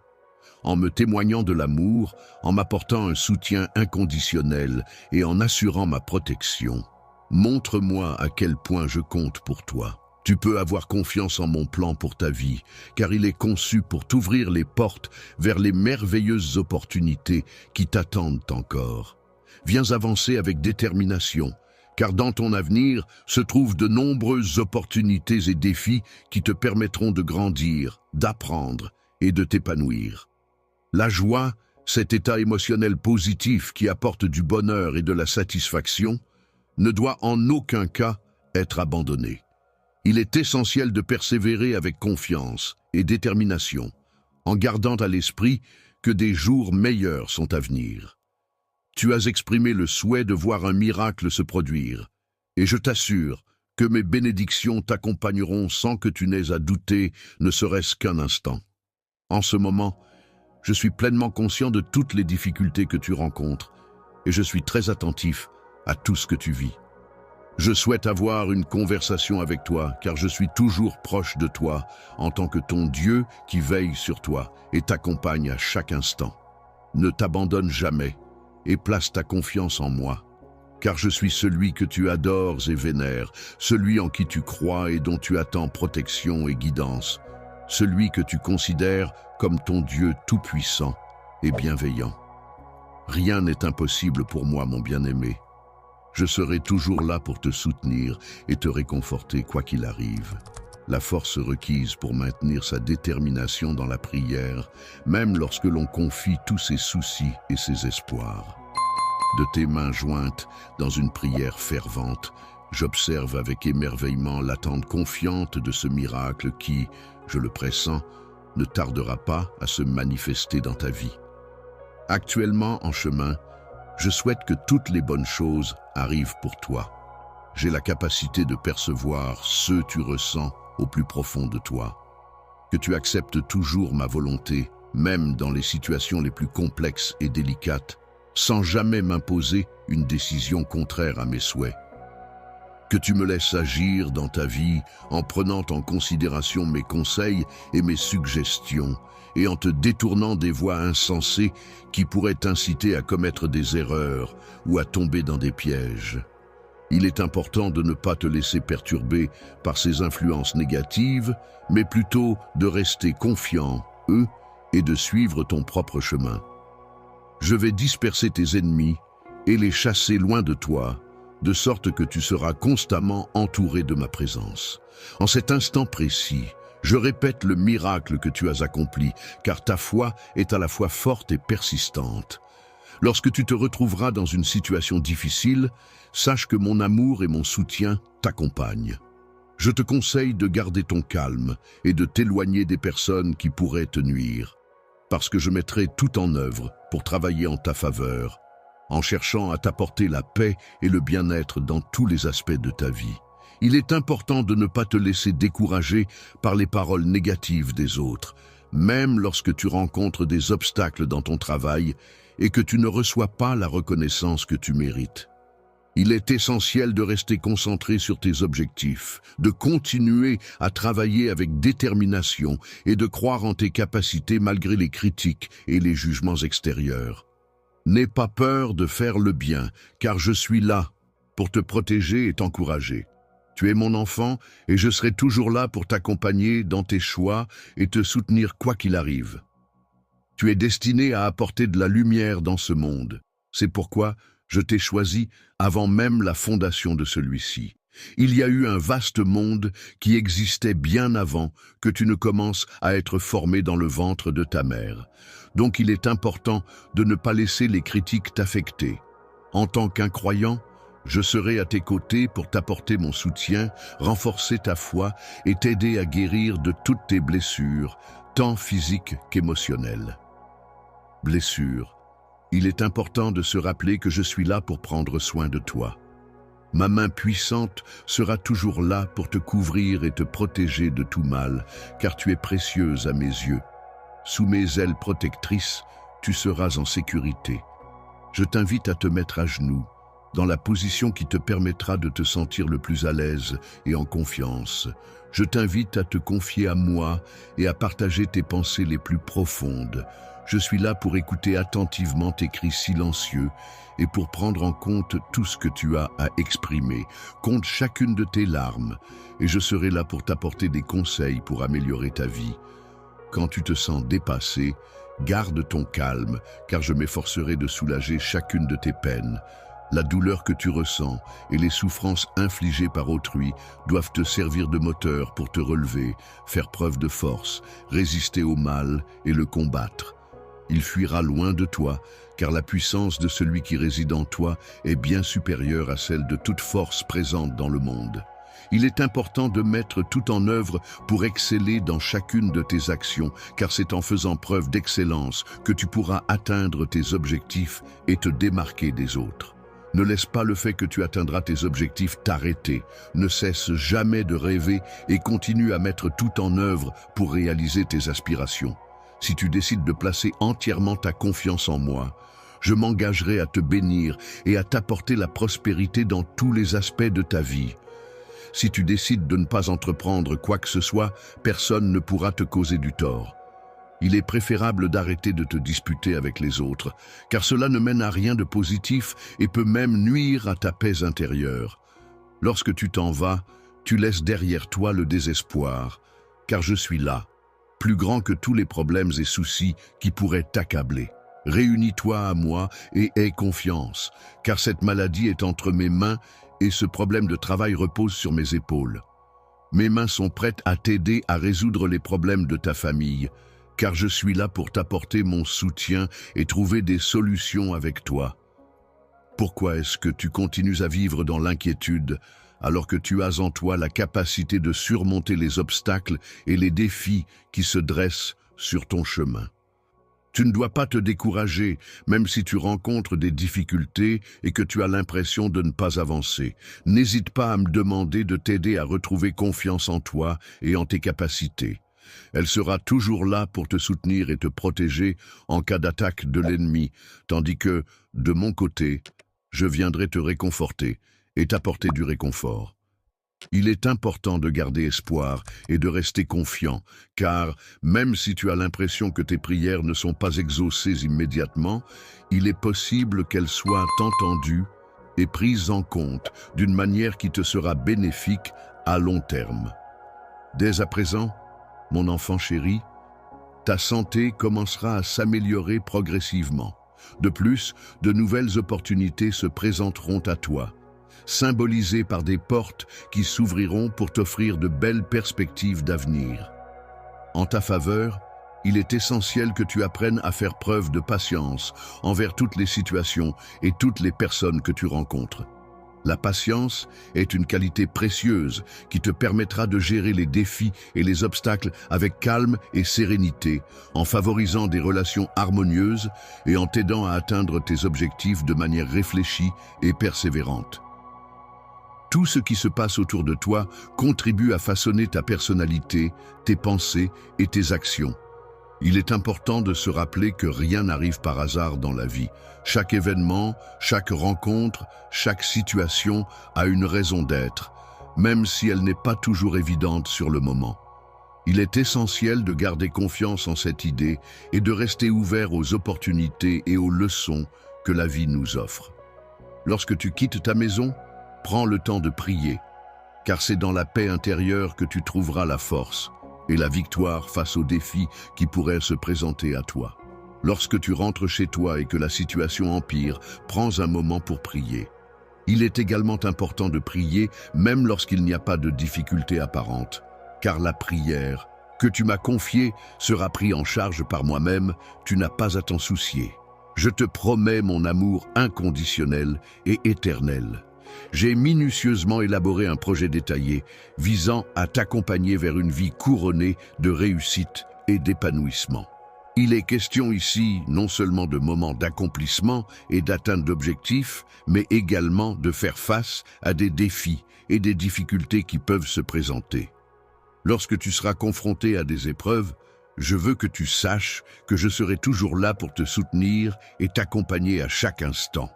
En me témoignant de l'amour, en m'apportant un soutien inconditionnel et en assurant ma protection, montre-moi à quel point je compte pour toi. Tu peux avoir confiance en mon plan pour ta vie, car il est conçu pour t'ouvrir les portes vers les merveilleuses opportunités qui t'attendent encore. Viens avancer avec détermination, car dans ton avenir se trouvent de nombreuses opportunités et défis qui te permettront de grandir, d'apprendre et de t'épanouir. La joie, cet état émotionnel positif qui apporte du bonheur et de la satisfaction, ne doit en aucun cas être abandonné. Il est essentiel de persévérer avec confiance et détermination, en gardant à l'esprit que des jours meilleurs sont à venir. Tu as exprimé le souhait de voir un miracle se produire, et je t'assure que mes bénédictions t'accompagneront sans que tu n'aies à douter, ne serait-ce qu'un instant. En ce moment, je suis pleinement conscient de toutes les difficultés que tu rencontres et je suis très attentif à tout ce que tu vis. Je souhaite avoir une conversation avec toi car je suis toujours proche de toi en tant que ton Dieu qui veille sur toi et t'accompagne à chaque instant. Ne t'abandonne jamais et place ta confiance en moi, car je suis celui que tu adores et vénères, celui en qui tu crois et dont tu attends protection et guidance, celui que tu considères comme ton Dieu tout-puissant et bienveillant. Rien n'est impossible pour moi, mon bien-aimé. Je serai toujours là pour te soutenir et te réconforter quoi qu'il arrive. La force requise pour maintenir sa détermination dans la prière, même lorsque l'on confie tous ses soucis et ses espoirs. De tes mains jointes dans une prière fervente, j'observe avec émerveillement l'attente confiante de ce miracle qui, je le pressens, ne tardera pas à se manifester dans ta vie. Actuellement en chemin, je souhaite que toutes les bonnes choses arrivent pour toi. J'ai la capacité de percevoir ce que tu ressens au plus profond de toi. Que tu acceptes toujours ma volonté, même dans les situations les plus complexes et délicates, sans jamais m'imposer une décision contraire à mes souhaits. Que tu me laisses agir dans ta vie en prenant en considération mes conseils et mes suggestions et en te détournant des voies insensées qui pourraient t'inciter à commettre des erreurs ou à tomber dans des pièges. Il est important de ne pas te laisser perturber par ces influences négatives, mais plutôt de rester confiant, et de suivre ton propre chemin. Je vais disperser tes ennemis et les chasser loin de toi, de sorte que tu seras constamment entouré de ma présence. En cet instant précis, je répète le miracle que tu as accompli, car ta foi est à la fois forte et persistante. Lorsque tu te retrouveras dans une situation difficile, sache que mon amour et mon soutien t'accompagnent. Je te conseille de garder ton calme et de t'éloigner des personnes qui pourraient te nuire, parce que je mettrai tout en œuvre pour travailler en ta faveur, en cherchant à t'apporter la paix et le bien-être dans tous les aspects de ta vie. Il est important de ne pas te laisser décourager par les paroles négatives des autres, même lorsque tu rencontres des obstacles dans ton travail et que tu ne reçois pas la reconnaissance que tu mérites. Il est essentiel de rester concentré sur tes objectifs, de continuer à travailler avec détermination et de croire en tes capacités malgré les critiques et les jugements extérieurs. N'aie pas peur de faire le bien, car je suis là pour te protéger et t'encourager. Tu es mon enfant et je serai toujours là pour t'accompagner dans tes choix et te soutenir quoi qu'il arrive. Tu es destiné à apporter de la lumière dans ce monde. C'est pourquoi je t'ai choisi avant même la fondation de celui-ci. Il y a eu un vaste monde qui existait bien avant que tu ne commences à être formé dans le ventre de ta mère. Donc il est important de ne pas laisser les critiques t'affecter. En tant qu'incroyant, je serai à tes côtés pour t'apporter mon soutien, renforcer ta foi et t'aider à guérir de toutes tes blessures, tant physiques qu'émotionnelles. Blessures. Il est important de se rappeler que je suis là pour prendre soin de toi. Ma main puissante sera toujours là pour te couvrir et te protéger de tout mal, car tu es précieuse à mes yeux. Sous mes ailes protectrices, tu seras en sécurité. Je t'invite à te mettre à genoux, dans la position qui te permettra de te sentir le plus à l'aise et en confiance. Je t'invite à te confier à moi et à partager tes pensées les plus profondes. Je suis là pour écouter attentivement tes cris silencieux et pour prendre en compte tout ce que tu as à exprimer. Compte chacune de tes larmes et je serai là pour t'apporter des conseils pour améliorer ta vie. Quand tu te sens dépassé, garde ton calme, car je m'efforcerai de soulager chacune de tes peines. La douleur que tu ressens et les souffrances infligées par autrui doivent te servir de moteur pour te relever, faire preuve de force, résister au mal et le combattre. Il fuira loin de toi, car la puissance de celui qui réside en toi est bien supérieure à celle de toute force présente dans le monde. Il est important de mettre tout en œuvre pour exceller dans chacune de tes actions, car c'est en faisant preuve d'excellence que tu pourras atteindre tes objectifs et te démarquer des autres. Ne laisse pas le fait que tu atteindras tes objectifs t'arrêter. Ne cesse jamais de rêver et continue à mettre tout en œuvre pour réaliser tes aspirations. Si tu décides de placer entièrement ta confiance en moi, je m'engagerai à te bénir et à t'apporter la prospérité dans tous les aspects de ta vie. Si tu décides de ne pas entreprendre quoi que ce soit, personne ne pourra te causer du tort. Il est préférable d'arrêter de te disputer avec les autres, car cela ne mène à rien de positif et peut même nuire à ta paix intérieure. Lorsque tu t'en vas, tu laisses derrière toi le désespoir, car je suis là, plus grand que tous les problèmes et soucis qui pourraient t'accabler. Réunis-toi à moi et aie confiance, car cette maladie est entre mes mains et ce problème de travail repose sur mes épaules. Mes mains sont prêtes à t'aider à résoudre les problèmes de ta famille, car je suis là pour t'apporter mon soutien et trouver des solutions avec toi. Pourquoi est-ce que tu continues à vivre dans l'inquiétude alors que tu as en toi la capacité de surmonter les obstacles et les défis qui se dressent sur ton chemin? Tu ne dois pas te décourager, même si tu rencontres des difficultés et que tu as l'impression de ne pas avancer. N'hésite pas à me demander de t'aider à retrouver confiance en toi et en tes capacités. Elle sera toujours là pour te soutenir et te protéger en cas d'attaque de l'ennemi, tandis que, de mon côté, je viendrai te réconforter et t'apporter du réconfort. Il est important de garder espoir et de rester confiant, car même si tu as l'impression que tes prières ne sont pas exaucées immédiatement, il est possible qu'elles soient entendues et prises en compte d'une manière qui te sera bénéfique à long terme. Dès à présent, mon enfant chéri, ta santé commencera à s'améliorer progressivement. De plus, de nouvelles opportunités se présenteront à toi, symbolisées par des portes qui s'ouvriront pour t'offrir de belles perspectives d'avenir. En ta faveur, il est essentiel que tu apprennes à faire preuve de patience envers toutes les situations et toutes les personnes que tu rencontres. La patience est une qualité précieuse qui te permettra de gérer les défis et les obstacles avec calme et sérénité, en favorisant des relations harmonieuses et en t'aidant à atteindre tes objectifs de manière réfléchie et persévérante. Tout ce qui se passe autour de toi contribue à façonner ta personnalité, tes pensées et tes actions. Il est important de se rappeler que rien n'arrive par hasard dans la vie. Chaque événement, chaque rencontre, chaque situation a une raison d'être, même si elle n'est pas toujours évidente sur le moment. Il est essentiel de garder confiance en cette idée et de rester ouvert aux opportunités et aux leçons que la vie nous offre. Lorsque tu quittes ta maison, prends le temps de prier, car c'est dans la paix intérieure que tu trouveras la force et la victoire face aux défis qui pourraient se présenter à toi. Lorsque tu rentres chez toi et que la situation empire, prends un moment pour prier. Il est également important de prier même lorsqu'il n'y a pas de difficulté apparente, car la prière que tu m'as confiée sera prise en charge par moi-même, tu n'as pas à t'en soucier. Je te promets mon amour inconditionnel et éternel. J'ai minutieusement élaboré un projet détaillé visant à t'accompagner vers une vie couronnée de réussite et d'épanouissement. Il est question ici non seulement de moments d'accomplissement et d'atteinte d'objectifs, mais également de faire face à des défis et des difficultés qui peuvent se présenter. Lorsque tu seras confronté à des épreuves, je veux que tu saches que je serai toujours là pour te soutenir et t'accompagner à chaque instant.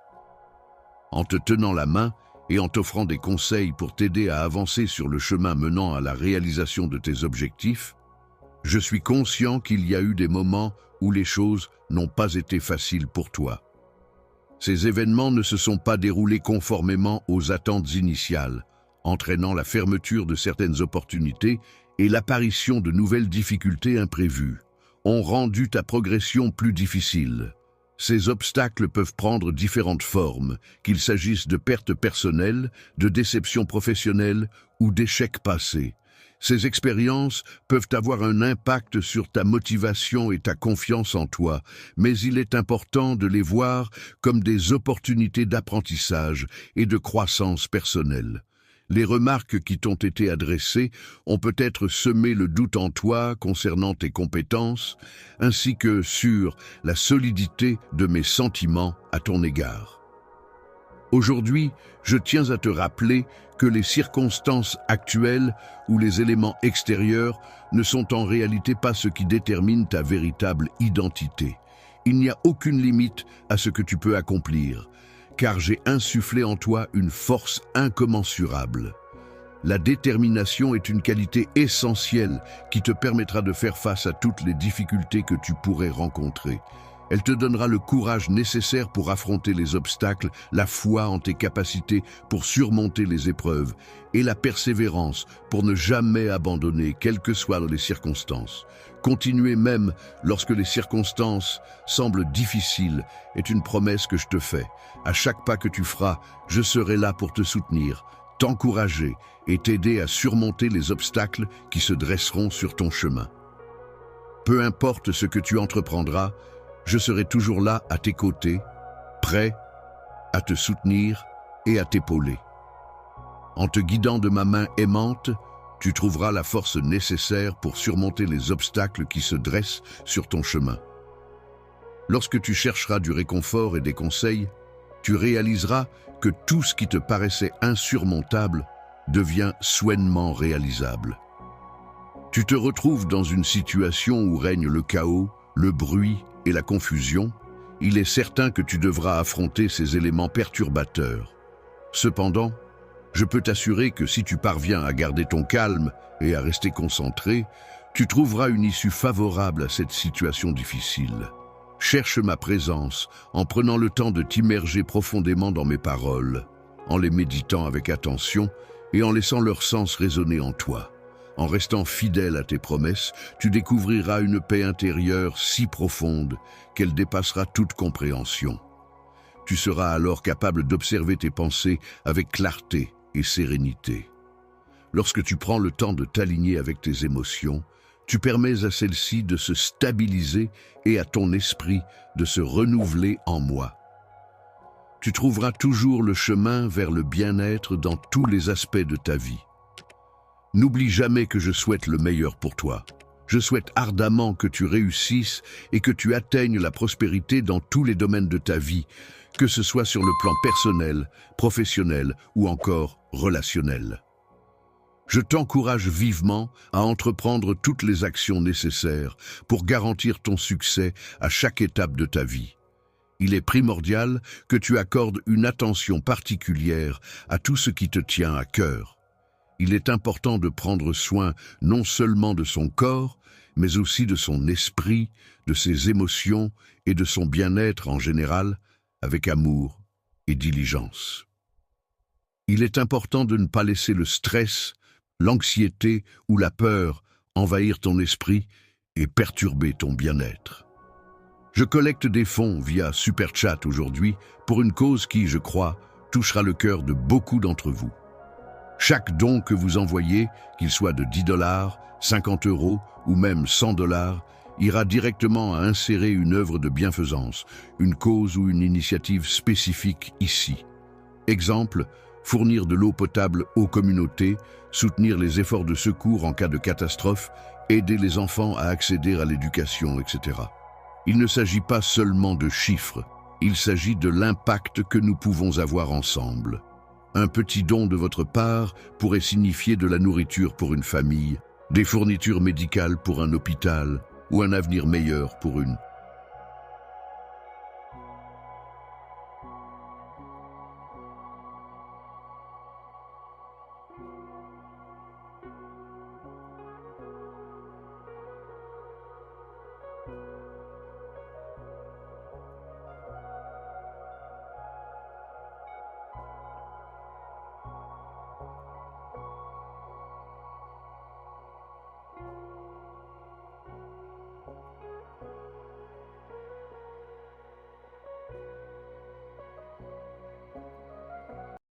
En te tenant la main et en t'offrant des conseils pour t'aider à avancer sur le chemin menant à la réalisation de tes objectifs, je suis conscient qu'il y a eu des moments où les choses n'ont pas été faciles pour toi. Ces événements ne se sont pas déroulés conformément aux attentes initiales, entraînant la fermeture de certaines opportunités et l'apparition de nouvelles difficultés imprévues, ont rendu ta progression plus difficile. Ces obstacles peuvent prendre différentes formes, qu'il s'agisse de pertes personnelles, de déceptions professionnelles ou d'échecs passés. Ces expériences peuvent avoir un impact sur ta motivation et ta confiance en toi, mais il est important de les voir comme des opportunités d'apprentissage et de croissance personnelle. Les remarques qui t'ont été adressées ont peut-être semé le doute en toi concernant tes compétences, ainsi que sur la solidité de mes sentiments à ton égard. Aujourd'hui, je tiens à te rappeler que les circonstances actuelles ou les éléments extérieurs ne sont en réalité pas ce qui détermine ta véritable identité. Il n'y a aucune limite à ce que tu peux accomplir, car j'ai insufflé en toi une force incommensurable. La détermination est une qualité essentielle qui te permettra de faire face à toutes les difficultés que tu pourrais rencontrer. Elle te donnera le courage nécessaire pour affronter les obstacles, la foi en tes capacités pour surmonter les épreuves et la persévérance pour ne jamais abandonner, quelles que soient les circonstances. Continuer même lorsque les circonstances semblent difficiles est une promesse que je te fais. À chaque pas que tu feras, je serai là pour te soutenir, t'encourager et t'aider à surmonter les obstacles qui se dresseront sur ton chemin. Peu importe ce que tu entreprendras, je serai toujours là à tes côtés, prêt à te soutenir et à t'épauler. En te guidant de ma main aimante, tu trouveras la force nécessaire pour surmonter les obstacles qui se dressent sur ton chemin. Lorsque tu chercheras du réconfort et des conseils, tu réaliseras que tout ce qui te paraissait insurmontable devient soudainement réalisable. Tu te retrouves dans une situation où règne le chaos, le bruit et la confusion. Il est certain que tu devras affronter ces éléments perturbateurs. Cependant, je peux t'assurer que si tu parviens à garder ton calme et à rester concentré, tu trouveras une issue favorable à cette situation difficile. Cherche ma présence en prenant le temps de t'immerger profondément dans mes paroles, en les méditant avec attention et en laissant leur sens résonner en toi. En restant fidèle à tes promesses, tu découvriras une paix intérieure si profonde qu'elle dépassera toute compréhension. Tu seras alors capable d'observer tes pensées avec clarté et sérénité. Lorsque tu prends le temps de t'aligner avec tes émotions, tu permets à celles-ci de se stabiliser et à ton esprit de se renouveler en moi. Tu trouveras toujours le chemin vers le bien-être dans tous les aspects de ta vie. N'oublie jamais que je souhaite le meilleur pour toi. Je souhaite ardemment que tu réussisses et que tu atteignes la prospérité dans tous les domaines de ta vie, que ce soit sur le plan personnel, professionnel ou encore relationnel. Je t'encourage vivement à entreprendre toutes les actions nécessaires pour garantir ton succès à chaque étape de ta vie. Il est primordial que tu accordes une attention particulière à tout ce qui te tient à cœur. Il est important de prendre soin non seulement de son corps, mais aussi de son esprit, de ses émotions et de son bien-être en général, avec amour et diligence. Il est important de ne pas laisser le stress, l'anxiété ou la peur envahir ton esprit et perturber ton bien-être. Je collecte des fonds via Super Chat aujourd'hui pour une cause qui, je crois, touchera le cœur de beaucoup d'entre vous. Chaque don que vous envoyez, qu'il soit de 10 $, 50 € ou même 100 $, ira directement à insérer une œuvre de bienfaisance, une cause ou une initiative spécifique ici. Exemple, fournir de l'eau potable aux communautés, soutenir les efforts de secours en cas de catastrophe, aider les enfants à accéder à l'éducation, etc. Il ne s'agit pas seulement de chiffres, il s'agit de l'impact que nous pouvons avoir ensemble. Un petit don de votre part pourrait signifier de la nourriture pour une famille, des fournitures médicales pour un hôpital ou un avenir meilleur pour une.